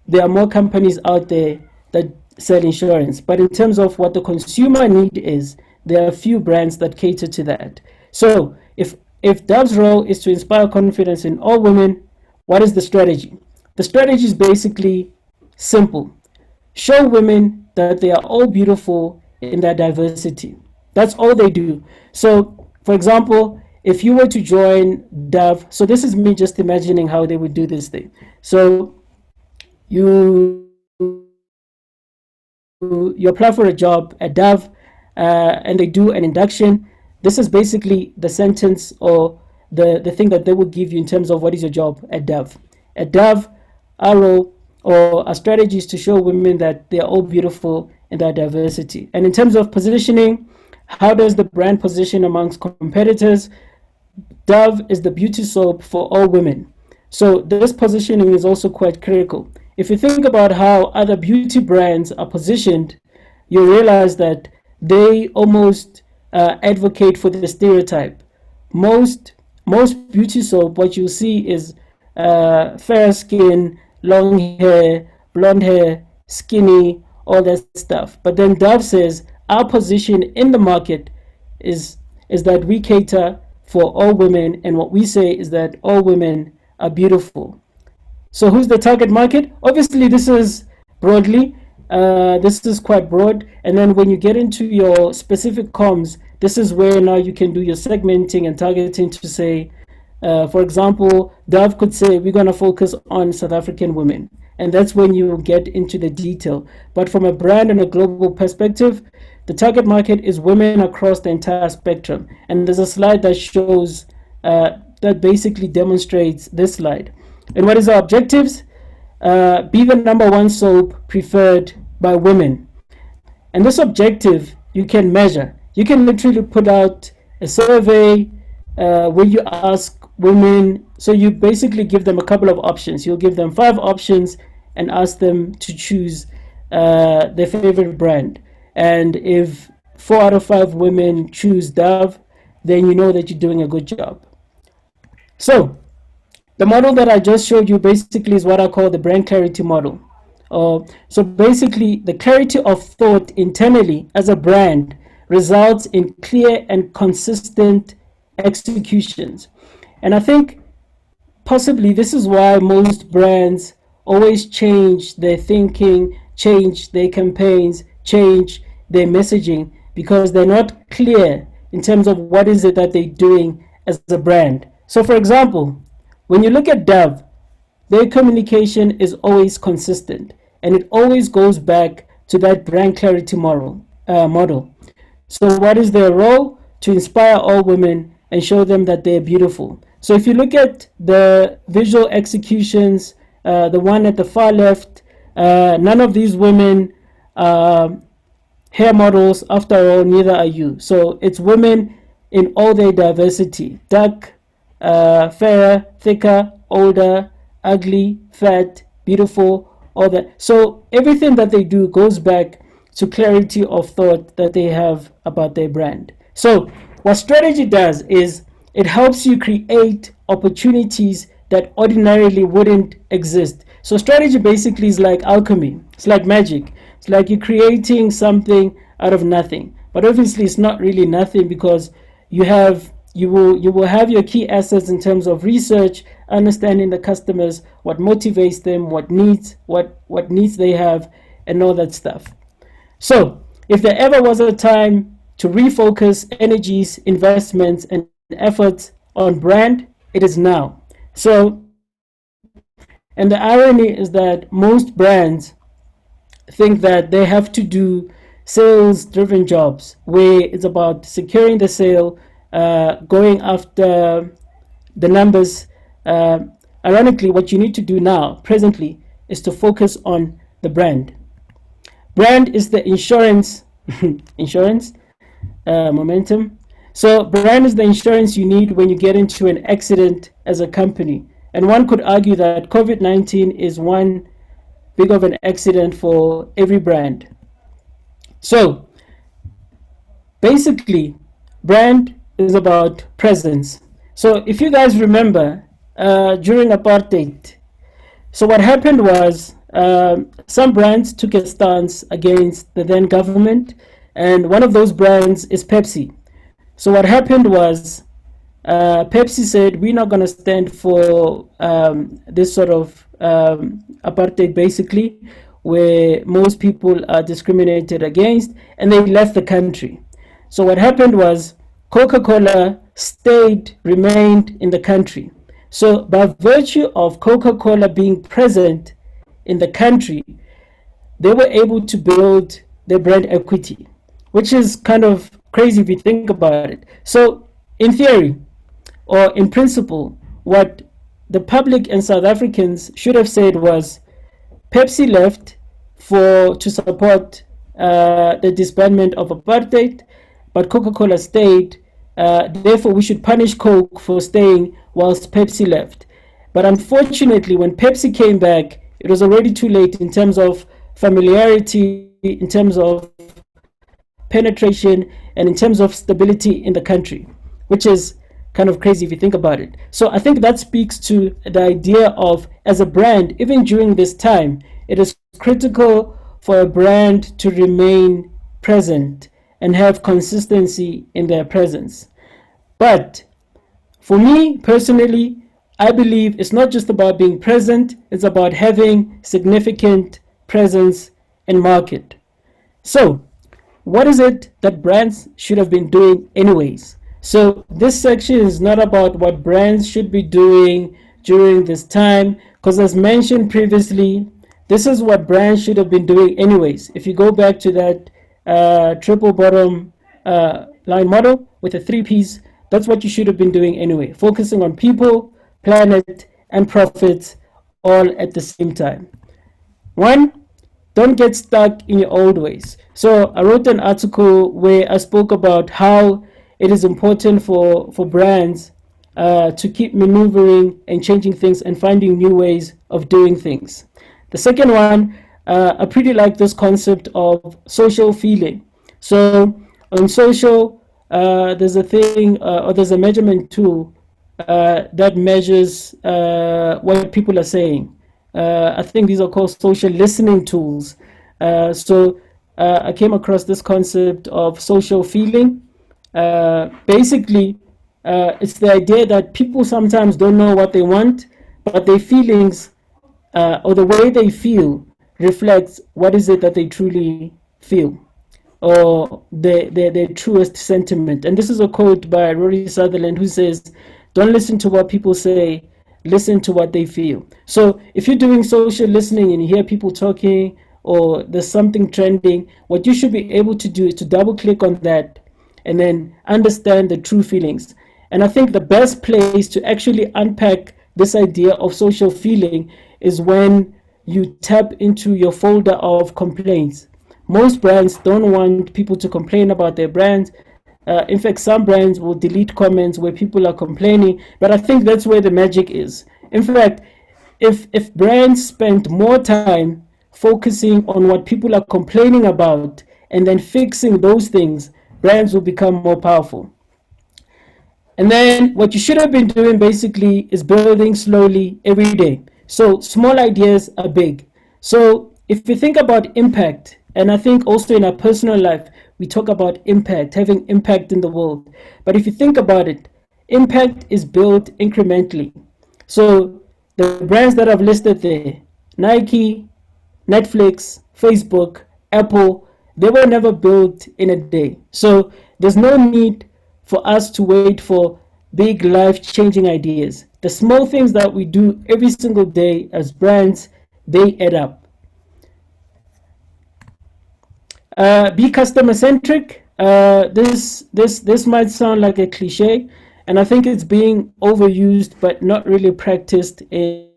there are more companies out there that sell insurance. But in terms of what the consumer need is, there are a few brands that cater to that. So if Dove's role is to inspire confidence in all women, what is the strategy? The strategy is basically simple. Show women that they are all beautiful in their diversity. That's all they do. So, for example, if you were to join Dove, so this is me just imagining how they would do this thing. So you you apply for a job at Dove, and they do an induction. This is basically the sentence or the thing that they will give you in terms of what is your job at Dove. At Dove, our role or our strategy is to show women that they are all beautiful in their diversity. And in terms of positioning, how does the brand position amongst competitors? Dove is the beauty soap for all women. So this positioning is also quite critical. If you think about how other beauty brands are positioned, you realize that they almost advocate for the stereotype. Most most beauty soap, what you see is fair skin, long hair, blonde hair, skinny, all that stuff. But then Dove says our position in the market is is that we cater for all women, and what we say is that all women are beautiful. So who's the target market? Obviously, this is broadly. This is quite broad. And then when you get into your specific comms, this is where now you can do your segmenting and targeting to say, for example, Dove could say, we're going to focus on South African women. And that's when you get into the detail. But from a brand and a global perspective, the target market is women across the entire spectrum. And there's a slide that shows, that basically demonstrates this slide. And what is our objectives? Be the number one soap preferred by women. And this objective you can measure. You can literally put out a survey where you ask women. So you basically give them a couple of options. You'll give them 5 options and ask them to choose their favorite brand. And if 4 out of 5 women choose Dove, then you know that you're doing a good job. So the model that I just showed you basically is what I call the brand clarity model. So basically, the clarity of thought internally as a brand results in clear and consistent executions. And I think possibly this is why most brands always change their thinking, change their campaigns, change their messaging, because they're not clear in terms of what is it that they're doing as a brand. So for example, when you look at Dove, their communication is always consistent, and it always goes back to that brand clarity model. So what is their role? To inspire all women and show them that they're beautiful. So if you look at the visual executions, the one at the far left, none of these women are hair models. After all, neither are you. So it's women in all their diversity: dark, fairer, thicker, older, ugly, fat, beautiful, all that. So everything that they do goes back to clarity of thought that they have about their brand. So what strategy does is it helps you create opportunities that ordinarily wouldn't exist. So strategy basically is like alchemy. It's like magic. It's like you're creating something out of nothing. But obviously it's not really nothing, because you will have your key assets in terms of research, understanding the customers, what motivates them, what needs they have, and all that stuff. So if there ever was a time to refocus energies, investments, and efforts on brand, it is now. So, and the irony is that most brands think that they have to do sales driven jobs where it's about securing the sale, going after the numbers. Ironically, what you need to do now, presently, is to focus on the brand. Brand is the insurance, insurance, momentum. So brand is the insurance you need when you get into an accident as a company. And one could argue that COVID-19 is one big of an accident for every brand. So basically, brand is about presence. So if you guys remember, during apartheid, so what happened was some brands took a stance against the then government, and one of those brands is Pepsi. So what happened was Pepsi said, we're not going to stand for this sort of apartheid, basically, where most people are discriminated against, and they left the country. So what happened was Coca-Cola stayed, remained in the country. So by virtue of Coca-Cola being present in the country, they were able to build their brand equity, which is kind of crazy if you think about it. So in theory, or in principle, what the public and South Africans should have said was Pepsi left to support the disbandment of apartheid, but Coca-Cola stayed. Therefore, we should punish Coke for staying whilst Pepsi left. But unfortunately, when Pepsi came back, it was already too late in terms of familiarity, in terms of penetration, and in terms of stability in the country, which is kind of crazy if you think about it. So I think that speaks to the idea of, as a brand, even during this time, it is critical for a brand to remain present and have consistency in their presence. But for me personally, I believe it's not just about being present, it's about having significant presence in market. So what is it that brands should have been doing anyways? So this section is not about what brands should be doing during this time, because as mentioned previously, this is what brands should have been doing anyways. If you go back to that triple bottom line model with a 3 Ps, that's what you should have been doing anyway, focusing on people, planet, and profits all at the same time. One, don't get stuck in your old ways. So I wrote an article where I spoke about how it is important for brands to keep maneuvering and changing things and finding new ways of doing things. The second one, I pretty like this concept of social feeling. So on social, there's a thing or there's a measurement tool that measures what people are saying. I think these are called social listening tools. So I came across this concept of social feeling. Basically, it's the idea that people sometimes don't know what they want, but their feelings or the way they feel reflects what is it that they truly feel, or their truest sentiment. And this is a quote by Rory Sutherland, who says, don't listen to what people say, listen to what they feel. So if you're doing social listening and you hear people talking or there's something trending, what you should be able to do is to double click on that and then understand the true feelings. And I think the best place to actually unpack this idea of social feeling is when you tap into your folder of complaints. Most brands don't want people to complain about their brands. In fact, some brands will delete comments where people are complaining, but I think that's where the magic is. In fact, if brands spend more time focusing on what people are complaining about and then fixing those things, brands will become more powerful. And then what you should have been doing basically is building slowly every day. So small ideas are big. So if you think about impact, and I think also in our personal life, we talk about impact, having impact in the world. But if you think about it, impact is built incrementally. So the brands that I've listed there, Nike, Netflix, Facebook, Apple, they were never built in a day. So there's no need for us to wait for big life-changing ideas. The small things that we do every single day as brands, they add up. Be customer centric. This might sound like a cliche, and I think it's being overused but not really practiced in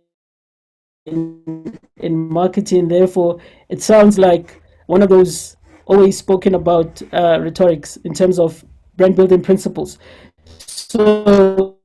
marketing. Therefore, it sounds like one of those always spoken about rhetorics in terms of brand building principles. So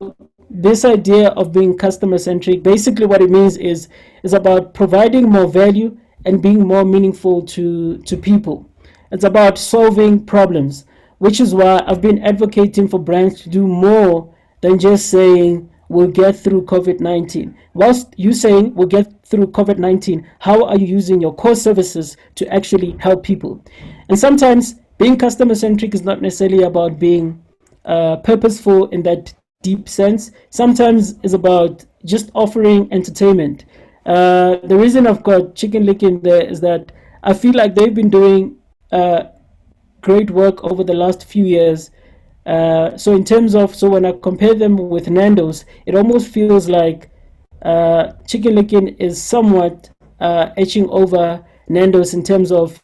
this idea of being customer centric, basically what it means is about providing more value and being more meaningful to people. It's about solving problems, which is why I've been advocating for brands to do more than just saying we'll get through COVID-19. Whilst you saying we'll get through COVID-19, how are you using your core services to actually help people? And sometimes being customer centric is not necessarily about being purposeful in that deep sense. Sometimes it's about just offering entertainment. The reason I've got Chicken Lick in there is that I feel like they've been doing great work over the last few years. So in terms of, so when I compare them with Nando's, it almost feels like Chicken Licken is somewhat etching over Nando's in terms of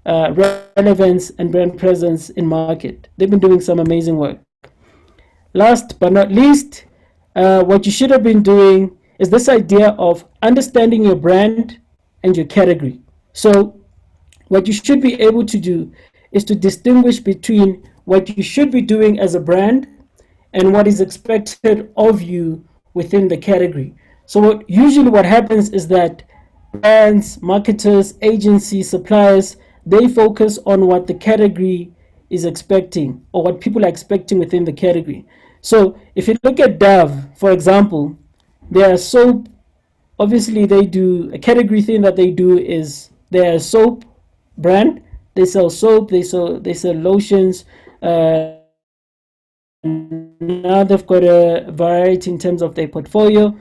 relevance and brand presence in market. They've been doing some amazing work. Last but not least, what you should have been doing is this idea of understanding your brand and your category. So what you should be able to do is to distinguish between what you should be doing as a brand and what is expected of you within the category. So usually what happens is that brands, marketers, agencies, suppliers, they focus on what the category is expecting or what people are expecting within the category. So if you look at Dove, for example, their soap, obviously they do a category thing that they do is their soap brand. They sell soap, they sell lotions. Now they've got a variety in terms of their portfolio,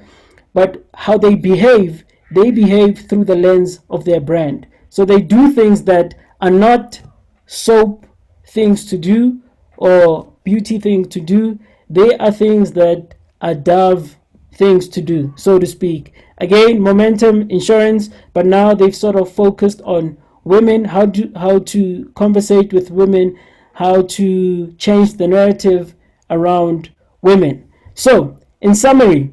but how they behave through the lens of their brand. So they do things that are not soap things to do or beauty things to do. They are things that are Dove things to do, so to speak. Again, momentum, insurance, but now they've sort of focused on women, how to conversate with women, how to change the narrative around women. So, in summary,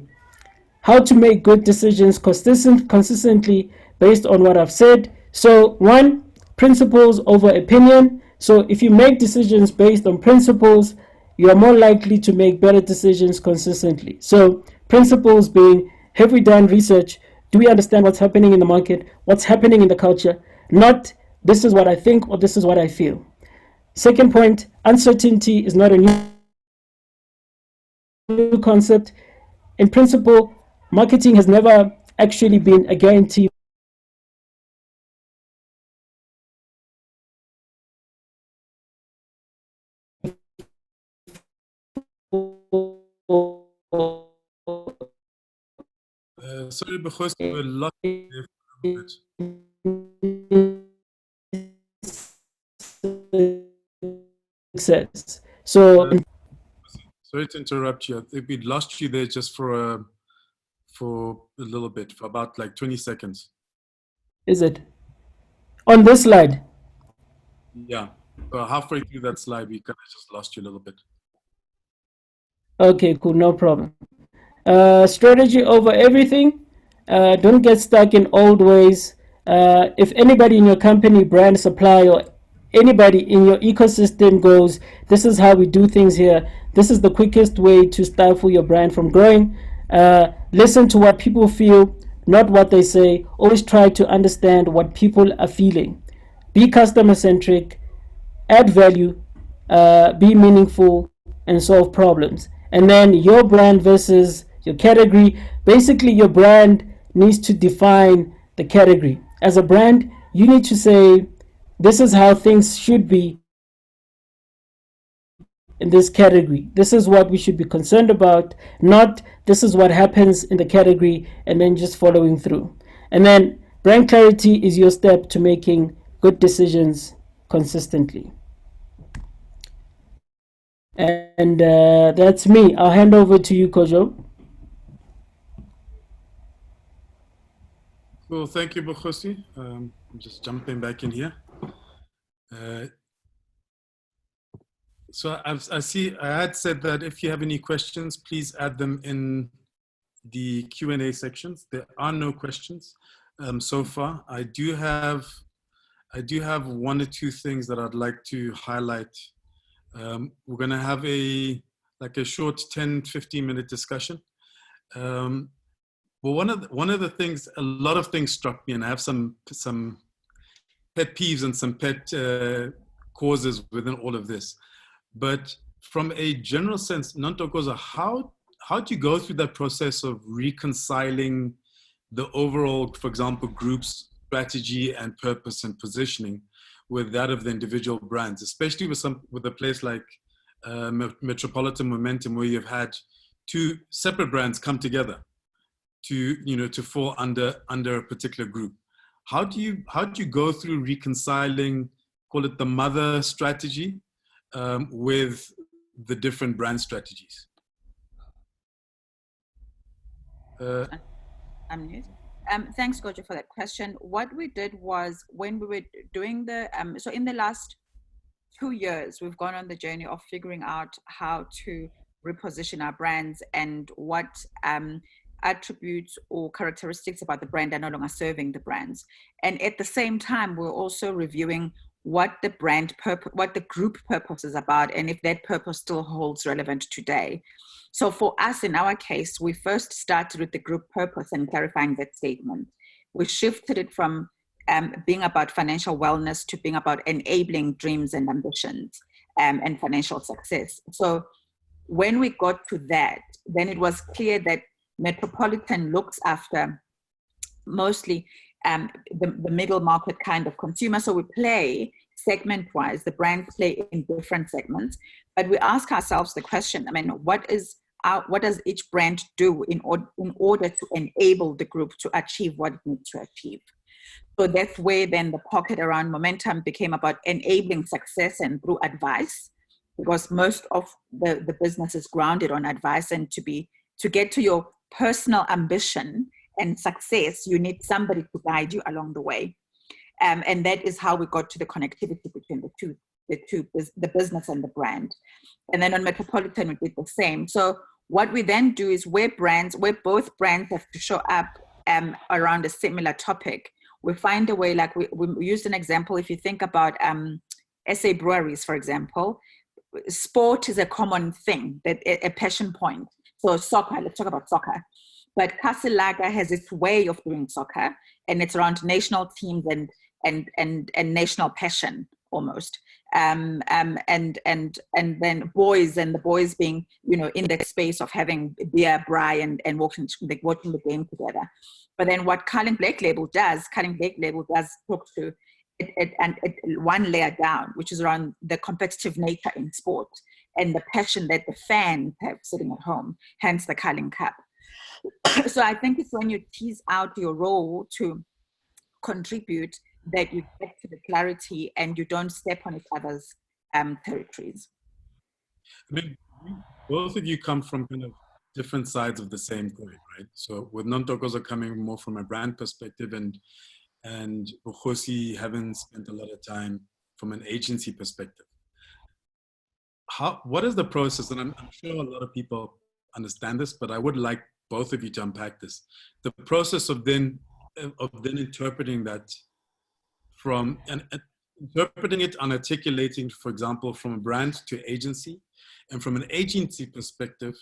how to make good decisions consistently based on what I've said. So, one, principles over opinion. So, if you make decisions based on principles, you are more likely to make better decisions consistently. So, principles being, have we done research? Do we understand what's happening in the market? What's happening in the culture? Not, this is what I think or this is what I feel. Second point, uncertainty is not a new concept. In principle, marketing has never actually been a guarantee Sorry, because we lost you there for a bit. success. So, Sorry to interrupt you. I think we lost you there just for a little bit, for about like 20 seconds. is it on this slide? Yeah. Halfway through that slide, we kind of just lost you a little bit. Okay, cool, no problem. Strategy over everything. Don't get stuck in old ways. If anybody in your company, brand, supply, or anybody in your ecosystem goes, this is how we do things here, this is the quickest way to stifle your brand from growing. Listen to what people feel, not what they say. Always try to understand what people are feeling. Be customer centric, add value, be meaningful, and solve problems. And then your brand versus your category. Basically, your brand needs to define the category. As a brand, you need to say, this is how things should be in this category. This is what we should be concerned about, not this is what happens in the category and then just following through. And then brand clarity is your step to making good decisions consistently. And that's me. I'll hand over to you, Kojo. Well, thank you, Bukhosi. I'm just jumping back in here. So I see I had said that if you have any questions, please add them in the Q&A sections. There are no questions so far. I do have I do have one or two things that I'd like to highlight. We're going to have a short 10, 15-minute discussion. Well, one of the things, a lot of things struck me, and I have some pet peeves and some pet causes within all of this. But from a general sense, Nontokozo, how do you go through that process of reconciling the overall, for example, group's strategy and purpose and positioning with that of the individual brands, especially with a place like Metropolitan Momentum, where you've had two separate brands come together to fall under a particular group? How do you go through reconciling, call it the mother strategy, with the different brand strategies? Thanks, Gojo, for that question. What we did was, when we were doing so in the last 2 years, we've gone on the journey of figuring out how to reposition our brands and what attributes or characteristics about the brand are no longer serving the brands. And at the same time, we're also reviewing what the brand purpose, what the group purpose is about, and if that purpose still holds relevant today. So for us, in our case, we first started with the group purpose and clarifying that statement. We shifted it from being about financial wellness to being about enabling dreams and ambitions and financial success. So when we got to that, then it was clear that Metropolitan looks after mostly the middle market kind of consumer. So we play segment-wise, the brands play in different segments, but we ask ourselves the question, what does each brand do in order to enable the group to achieve what it needs to achieve? So that's where then the pocket around Momentum became about enabling success and through advice, because most of the business is grounded on advice, and to get to your personal ambition and success, you need somebody to guide you along the way. And that is how we got to the connectivity between the business and the brand. And then on Metropolitan, we did the same. So what we then do is where both brands have to show up around a similar topic, we find a way, like we used an example. If you think about SA breweries, for example, sport is a common thing, a passion point. So soccer, let's talk about soccer. But Castle Lager has its way of doing soccer, and it's around national teams and national passion almost. And then boys, and the boys being, in that space of having beer, braai, and watching the game together. But then what Carling Black Label does talk to it one layer down, which is around the competitive nature in sport and the passion that the fans have sitting at home, hence the Carling Cup. So I think it's when you tease out your role to contribute that you get to the clarity and you don't step on each other's territories. Both of you come from kind of different sides of the same coin, right? So with Nontokozo coming more from a brand perspective, and Bukhosi having spent a lot of time from an agency perspective. What is the process? And I'm sure a lot of people understand this, but I would like both of you to unpack this. The process of then interpreting that interpreting it and articulating, for example, from a brand to agency, and from an agency perspective,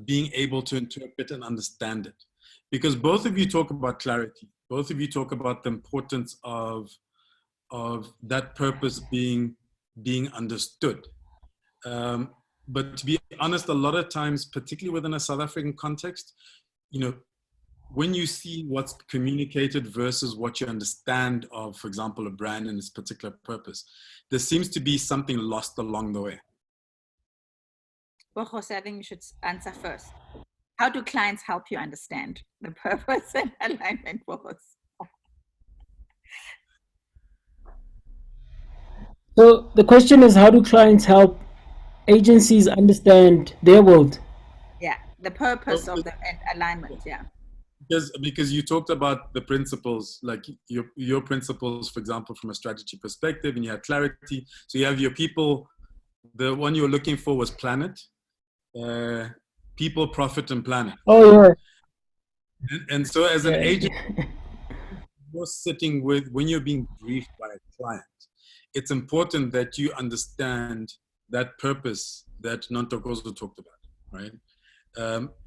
being able to interpret and understand it. Because both of you talk about clarity. Both of you talk about the importance of that purpose being understood. But to be honest, a lot of times, particularly within a South African context, when you see what's communicated versus what you understand of, for example, a brand and its particular purpose, there seems to be something lost along the way. Well, Jose, I think you should answer first. How do clients help you understand the purpose and alignment for us? So the question is, how do clients help agencies understand their world? Yeah, the purpose of the alignment, yeah. Because you talked about the principles, like your principles, for example, from a strategy perspective, and you had clarity. So you have your people. The one you were looking for was planet, people, profit, and planet. Oh yeah. And so as an agent, you're sitting with, when you're being briefed by a client, it's important that you understand that purpose that Nontokozo talked about, right?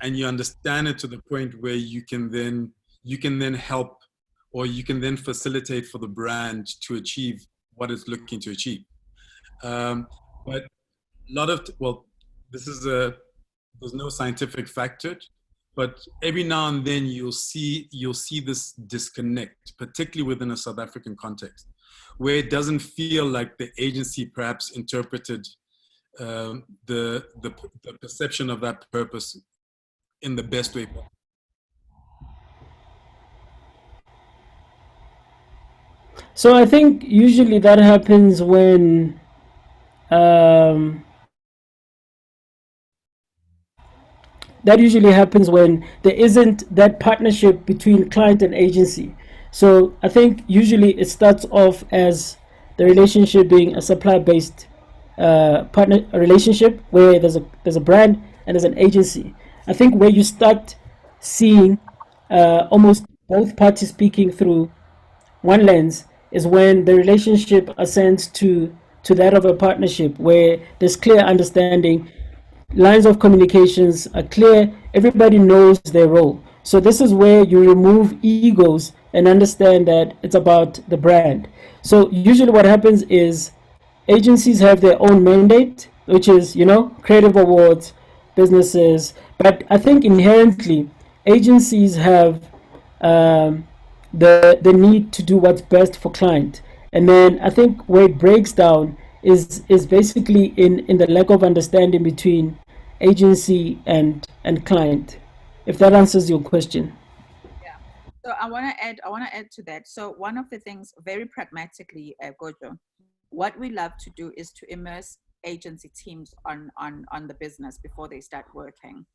And you understand it to the point where you can then help, or you can then facilitate for the brand to achieve what it's looking to achieve. But a lot of, well, there's no scientific fact to it, but every now and then you'll see this disconnect, particularly within a South African context, where it doesn't feel like the agency perhaps interpreted the perception of that purpose in the best way possible. So I think usually that happens when there isn't that partnership between client and agency. So I think usually it starts off as the relationship being a supply-based partner relationship where there's a brand and there's an agency. I think where you start seeing almost both parties speaking through one lens is when the relationship ascends to that of a partnership where there's clear understanding, lines of communications are clear, everybody knows their role. So this is where you remove egos and understand that it's about the brand. So usually what happens is agencies have their own mandate, which is, creative awards, businesses. But I think inherently agencies have the need to do what's best for client. And then I think where it breaks down is basically in the lack of understanding between agency and client. If that answers your question. Yeah. So I want to add to that. So one of the things, very pragmatically, Gojo, what we love to do is to immerse agency teams on the business before they start working.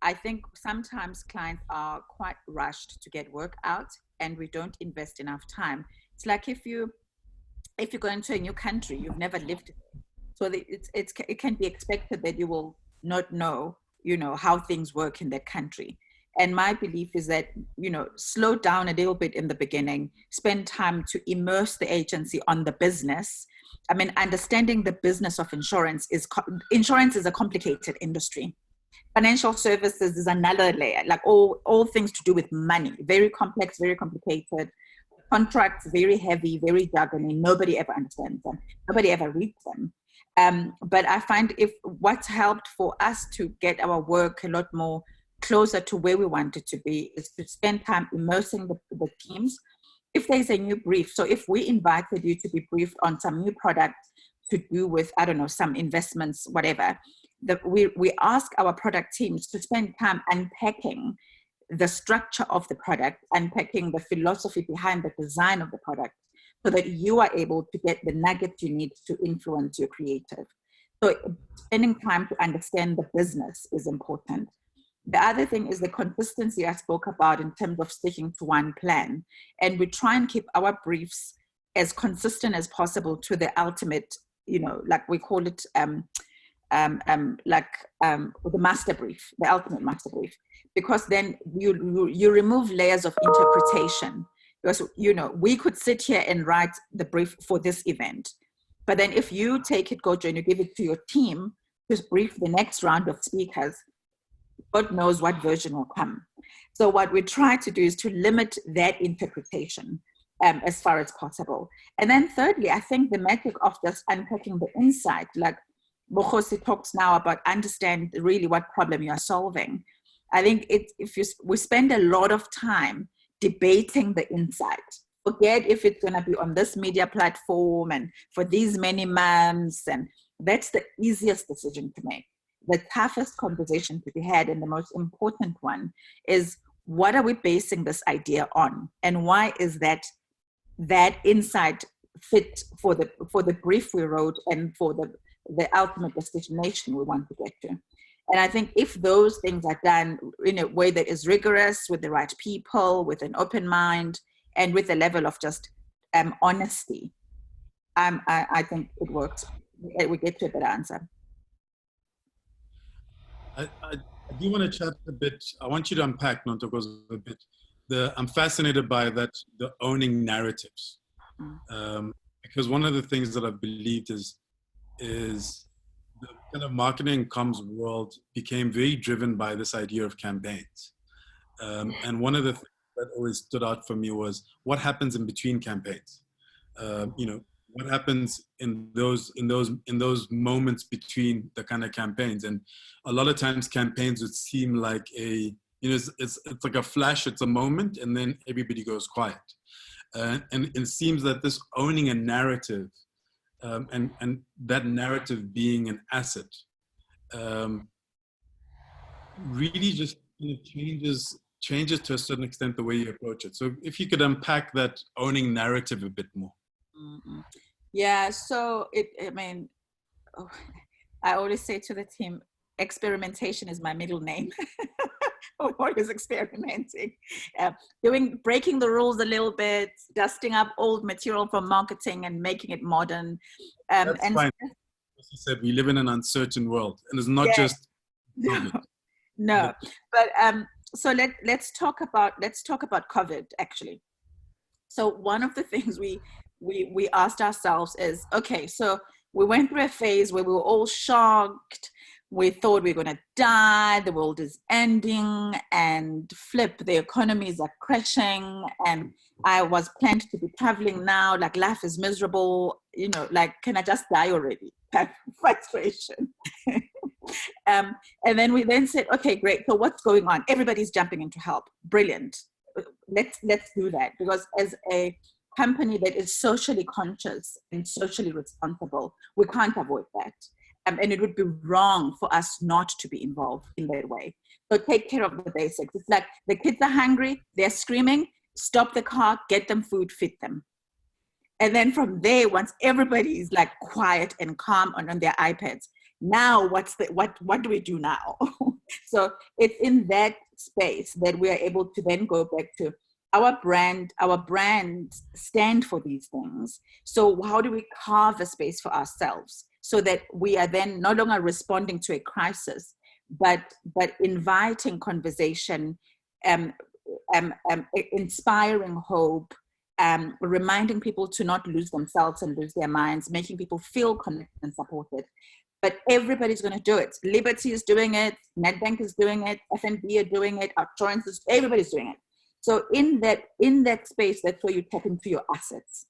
I think sometimes clients are quite rushed to get work out, and we don't invest enough time. It's like if you go into a new country, you've never lived, so it can be expected that you will not know, how things work in that country. And my belief is that, slow down a little bit in the beginning, spend time to immerse the agency on the business. I mean, understanding the business of insurance is a complicated industry. Financial services is another layer, like all things to do with money, very complex, very complicated. Contracts, very heavy, very jargony. Nobody ever understands them. Nobody ever reads them. But I find what's helped for us to get our work a lot more closer to where we want it to be is to spend time immersing the teams. If there's a new brief, so if we invited you to be briefed on some new product to do with, I don't know, some investments, whatever, we ask our product teams to spend time unpacking the structure of the product, unpacking the philosophy behind the design of the product, so that you are able to get the nuggets you need to influence your creative. So spending time to understand the business is important. The other thing is the consistency I spoke about in terms of sticking to one plan. And we try and keep our briefs as consistent as possible to the ultimate, like we call it, the master brief, the ultimate master brief, because then you remove layers of interpretation. Because, we could sit here and write the brief for this event, but then if you take it, Gojo, and you give it to your team to brief the next round of speakers, God knows what version will come. So what we try to do is to limit that interpretation as far as possible. And then thirdly, I think the magic of just unpacking the insight, like Bokhosi talks now about understand really what problem you are solving. I think we spend a lot of time debating the insight. Forget if it's going to be on this media platform and for these many months, and that's the easiest decision to make. The toughest conversation to be had, and the most important one, is what are we basing this idea on, and why is that insight fit for the brief we wrote and for the ultimate destination we want to get to. And I think if those things are done in a way that is rigorous, with the right people, with an open mind, and with a level of just honesty, I think it works. We get to a better answer. I do want to chat a bit. I want you to unpack, Nontokozo, a bit I'm fascinated by that, the owning narratives. Because one of the things that I've believed is the kind of marketing and comms world became very driven by this idea of campaigns. And one of the things that always stood out for me was what happens in between campaigns. You know, what happens in those moments between the kind of campaigns. And a lot of times campaigns would seem like it's like a flash, it's a moment, and then everybody goes quiet. And it seems that this owning a narrative, and that narrative being an asset, really just changes to a certain extent the way you approach it. So if you could unpack that owning narrative a bit more. Mm-hmm. Yeah, so I always say to the team, experimentation is my middle name. I'm always experimenting, breaking the rules a little bit, dusting up old material from marketing and making it modern. That's fine. As you said, we live in an uncertain world, and it's not just COVID. No, but so let's talk about COVID actually. So one of the things we asked ourselves is, okay, so we went through a phase where we were all shocked. We thought we were going to die, the world is ending, and flip, the economies are crashing, and I was planned to be traveling now, like life is miserable, you know, like, can I just die already? Frustration. And then we said, okay, great, so what's going on? Everybody's jumping in to help. Brilliant. Let's do that, because as a company that is socially conscious and socially responsible, we can't avoid that. And it would be wrong for us not to be involved in that way. So take care of the basics. It's like the kids are hungry, they're screaming, stop the car, get them food, feed them. And then from there, once everybody is like quiet and calm on their iPads, now what do we do now? So it's in that space that we are able to then go back to our brand stand for these things. So how do we carve a space for ourselves so that we are then no longer responding to a crisis, but inviting conversation, inspiring hope, reminding people to not lose themselves and lose their minds, making people feel connected and supported. But everybody's going to do it. Liberty is doing it. Nedbank is doing it. FNB are doing it. Outsurance is, everybody's doing it. So in that space, that's where you tap into your assets.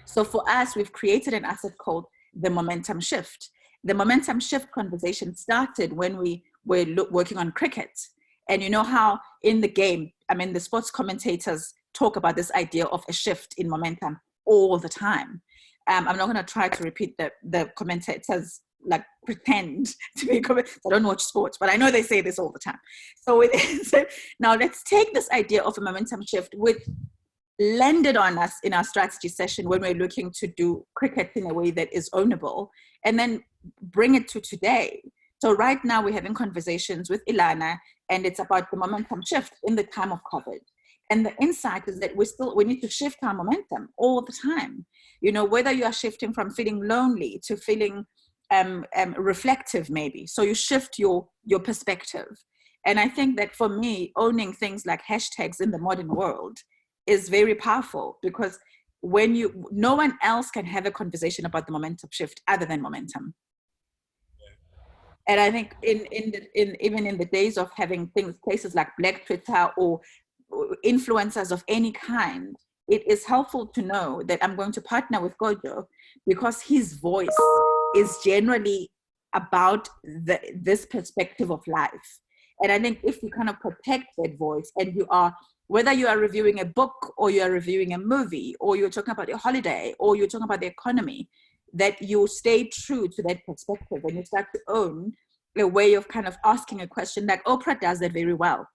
So for us, we've created an asset called the momentum shift. The momentum shift conversation started when we were working on cricket. And you know how in the game, I mean, the sports commentators talk about this idea of a shift in momentum all the time. I'm not going to try to repeat the commentators, like pretend to be commentators. I don't watch sports, but I know they say this all the time. So now let's take this idea of a momentum shift, which landed on us in our strategy session when we're looking to do cricket in a way that is ownable, and then bring it to today. So right now we're having conversations with Ilana, and it's about the momentum shift in the time of COVID. And the insight is that we need to shift our momentum all the time. You know, whether you are shifting from feeling lonely to feeling reflective, maybe. So you shift your perspective. And I think that for me, owning things like hashtags in the modern world is very powerful, because no one else can have a conversation about the momentum shift other than momentum. And I think even in the days of having places like Black Twitter or influencers of any kind, it is helpful to know that I'm going to partner with Gojo because his voice is generally about this perspective of life. And I think if you kind of protect that voice, and whether you are reviewing a book or you are reviewing a movie or you're talking about your holiday or you're talking about the economy, that you stay true to that perspective and you start to own a way of kind of asking a question. Like Oprah does that very well.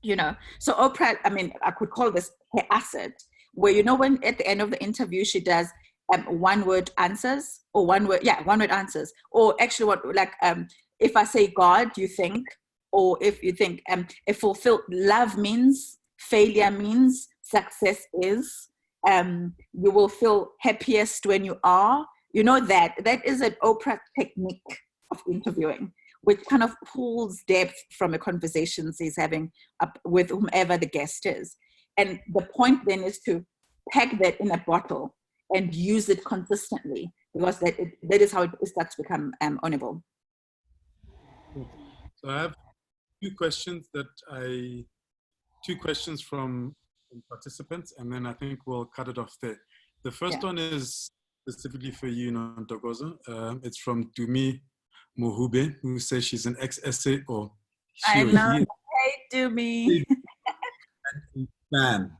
You know, so Oprah, I mean, I could call this her asset, where, you know, when at the end of the interview, she does one-word answers, or one-word answers, or actually if I say God, you think, or if you think if fulfilled love means, failure means, success is, you will feel happiest when you are, you know, that is an Oprah technique of interviewing, which kind of pulls depth from a conversation he's having up with whomever the guest is. And the point then is to pack that in a bottle and use it consistently, because that is how it starts to become ownable. So I have two questions from participants, and then I think we'll cut it off there. The first one is specifically for you, Nontokozo. It's from Dumi Mohube, who says she's an ex-SA or I know. Hey, Dumi. fan.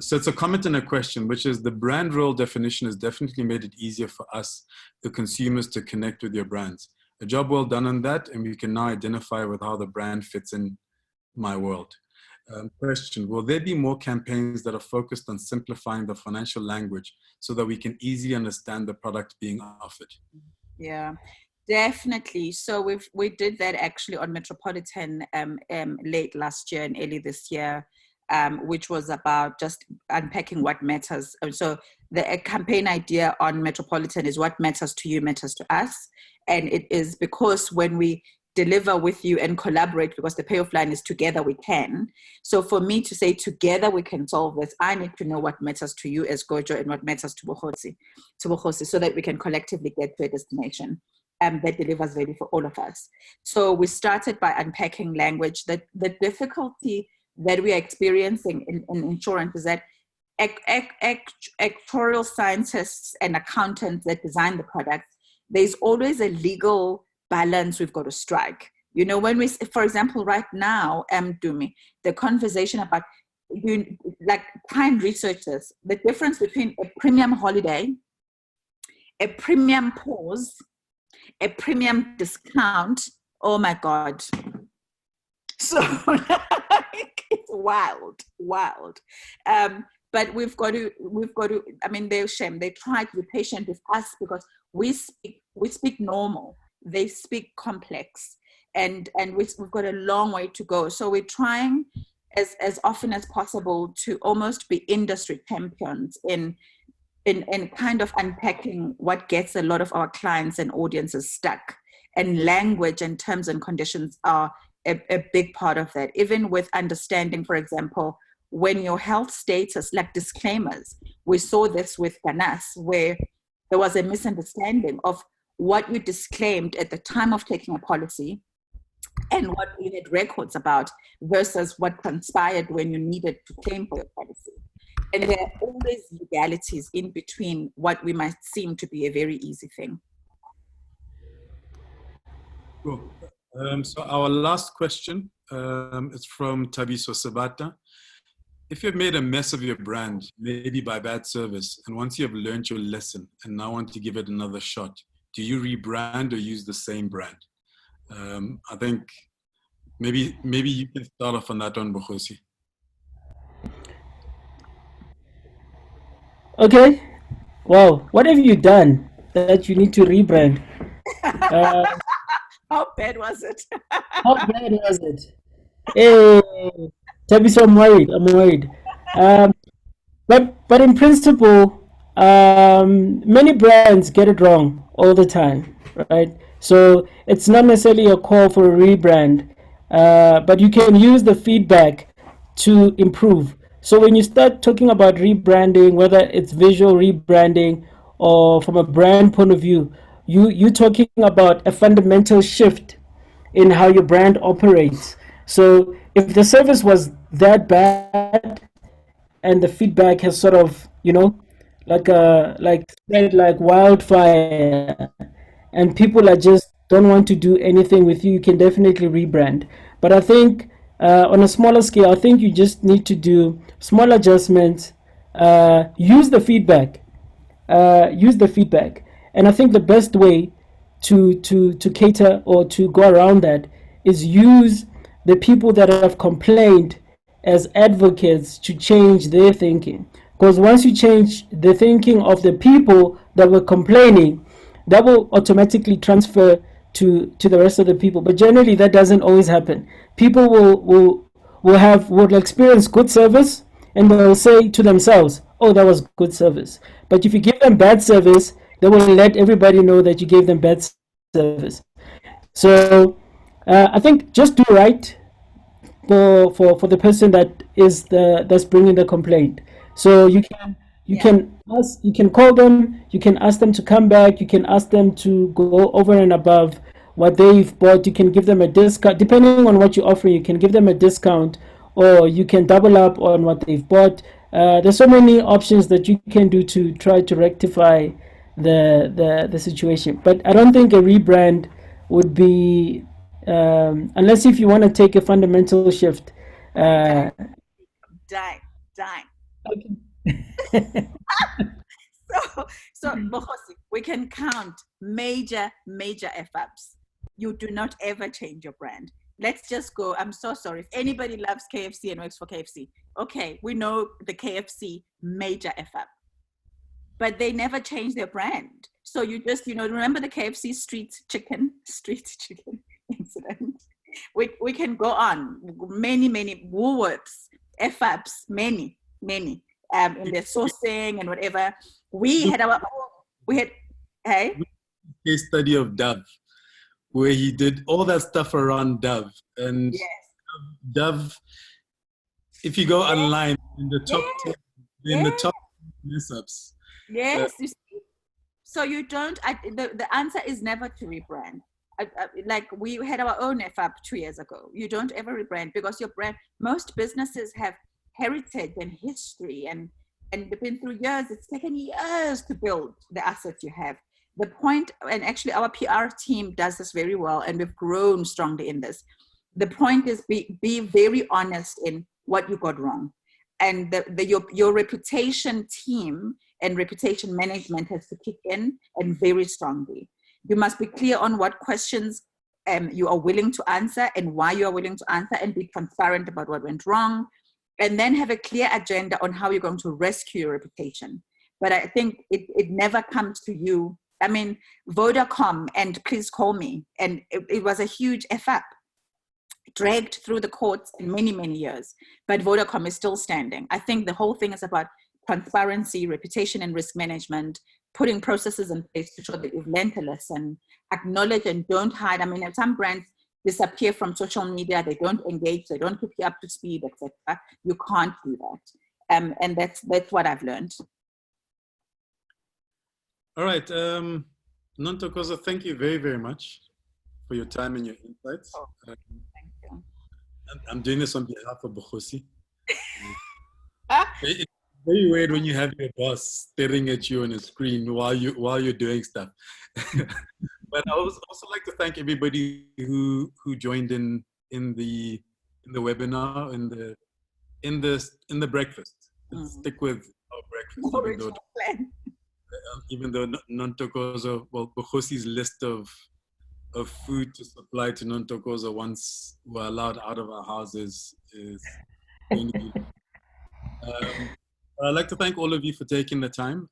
So it's a comment and a question, which is the brand role definition has definitely made it easier for us, the consumers, to connect with your brands. A job well done on that, and we can now identify with how the brand fits in my world. Question, will there be more campaigns that are focused on simplifying the financial language so that we can easily understand the product being offered? Yeah, definitely. So we did that actually on Metropolitan late last year and early this year, which was about just unpacking what matters. So the campaign idea on Metropolitan is what matters to you matters to us. And it is because when we deliver with you and collaborate, because the payoff line is together we can. So for me to say together we can solve this, I need to know what matters to you as Gojo and what matters to Bohosi, so that we can collectively get to a destination that delivers value for all of us. So we started by unpacking language. The difficulty that we are experiencing in insurance is that actuarial scientists and accountants that design the product, there's always a legal balance we've got to strike. You know, when we, for example, right now, Dumi, the conversation about, like, time researchers, the difference between a premium holiday, a premium pause, a premium discount, oh my God. So it's wild. But we've got to, I mean, they're ashamed. They try to be patient with us because we speak normal. They speak complex, and we've got a long way to go. So we're trying as often as possible to almost be industry champions in kind of unpacking what gets a lot of our clients and audiences stuck. And language and terms and conditions are a big part of that. Even with understanding, for example, when your health status, like disclaimers, we saw this with Ganas, where there was a misunderstanding of what you disclaimed at the time of taking a policy and what you had records about versus what transpired when you needed to claim for your policy. And there are always legalities in between what we might seem to be a very easy thing. Cool. So our last question is from Tabiso Sabata. If you've made a mess of your brand, maybe by bad service, and once you have learned your lesson and now want to give it another shot, do you rebrand or use the same brand? I think maybe you can start off on that one, Bohosi. Okay. Wow. What have you done that you need to rebrand? How bad was it? How bad was it? Hey, Tabiso, I'm worried. But in principle, many brands get it wrong all the time, right? So it's not necessarily a call for a rebrand, but you can use the feedback to improve. So when you start talking about rebranding, whether it's visual rebranding or from a brand point of view, you're talking about a fundamental shift in how your brand operates. So if the service was that bad and the feedback has sort of, like spread like wildfire, and people are just don't want to do anything with you, you can definitely rebrand. But I think on a smaller scale, I think you just need to do small adjustments, use the feedback, and I think the best way to cater or to go around that is use the people that have complained as advocates to change their thinking. Because once you change the thinking of the people that were complaining, that will automatically transfer to the rest of the people. But generally, that doesn't always happen. People will experience good service, and they'll say to themselves, "Oh, that was good service." But if you give them bad service, they will let everybody know that you gave them bad service. So I think just do right for the person that's bringing the complaint. So you can call them, you can ask them to come back, you can ask them to go over and above what they've bought. You can give them a discount depending on what you're offering. You can give them a discount, or you can double up on what they've bought. There's so many options that you can do to try to rectify the situation. But I don't think a rebrand would be, unless if you want to take a fundamental shift. Uh, Die. okay. So Bohosi, we can count major F-ups. You do not ever change your brand. Let's just go. I'm so sorry. If anybody loves KFC and works for KFC, okay, we know the KFC major F-up. But they never change their brand. So you just, remember the KFC street chicken incident? We can go on. Many Woolworths, F-ups, many. In their sourcing and whatever. We had hey? Case study of Dove, where he did all that stuff around Dove. And Yes. Dove, if you go online, in the top 10, in the top mess-ups. Yes, you see? So you don't, the answer is never to rebrand. Like we had our own F-up 2 years ago. You don't ever rebrand because your brand, most businesses have heritage and history and they've been through years. It's taken years to build the assets you have. The point, and actually our PR team does this very well, and we've grown strongly in this. The point is be very honest in what you got wrong. And your reputation team and reputation management has to kick in, and very strongly. You must be clear on what questions you are willing to answer and why you are willing to answer, and be transparent about what went wrong, and then have a clear agenda on how you're going to rescue your reputation. But I think it never comes to you. I mean, Vodacom and Please Call Me, and it was a huge F-up, dragged through the courts in many years, but Vodacom is still standing. I think the whole thing is about transparency, reputation, and risk management, putting processes in place to show that you've learned a lesson, acknowledge and don't hide. I mean, if some brands disappear from social media, they don't engage, they don't keep you up to speed, etc. You can't do that. And that's what I've learned. All right. Nontokozo, thank you very much for your time and your insights. Thank you. I'm doing this on behalf of Bukhosi. It's very weird when you have your boss staring at you on a screen while you're doing stuff. But I would also like to thank everybody who joined in the webinar, in the breakfast. Stick with our breakfast, even though Nontokozo, Bukhosi's list of food to supply to Nontokozo once we're allowed out of our houses is going to be. I'd like to thank all of you for taking the time.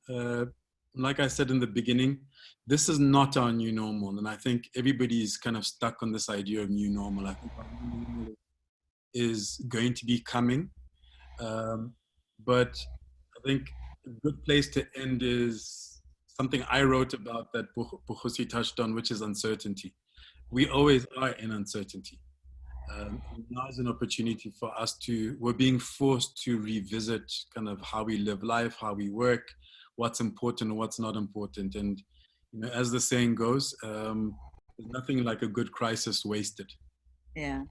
Like I said in the beginning, this is not our new normal, and I think everybody's kind of stuck on this idea of new normal. I think our new normal is going to be coming, but I think a good place to end is something I wrote about that Bukhosi touched on, which is uncertainty. We always are in uncertainty. Now is an opportunity for us we're being forced to revisit kind of how we live life, how we work, what's important and what's not important. And, as the saying goes, there's nothing like a good crisis wasted. Yeah.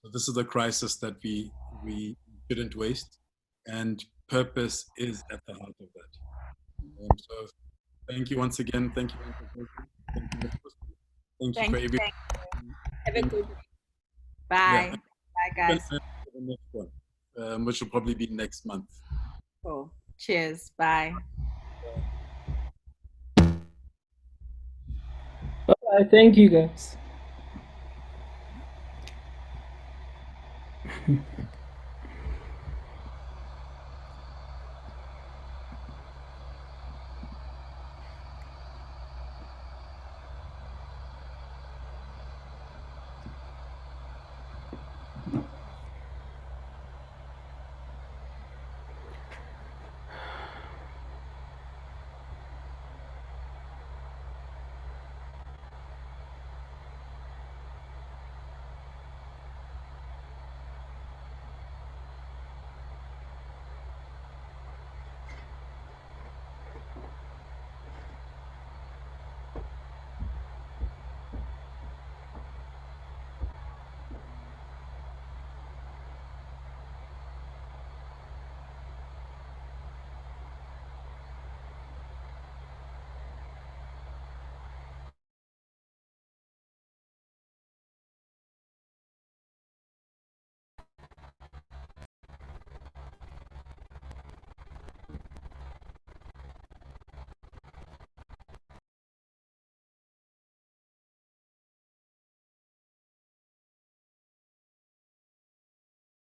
So this is a crisis that we shouldn't waste, and purpose is at the heart of that. So thank you once again. Thank you. Thank you for everything. Have a good day. Bye. Yeah. Bye, guys. The next one, which will probably be next month. Cool. Cheers. Bye. Bye. Thank you, guys.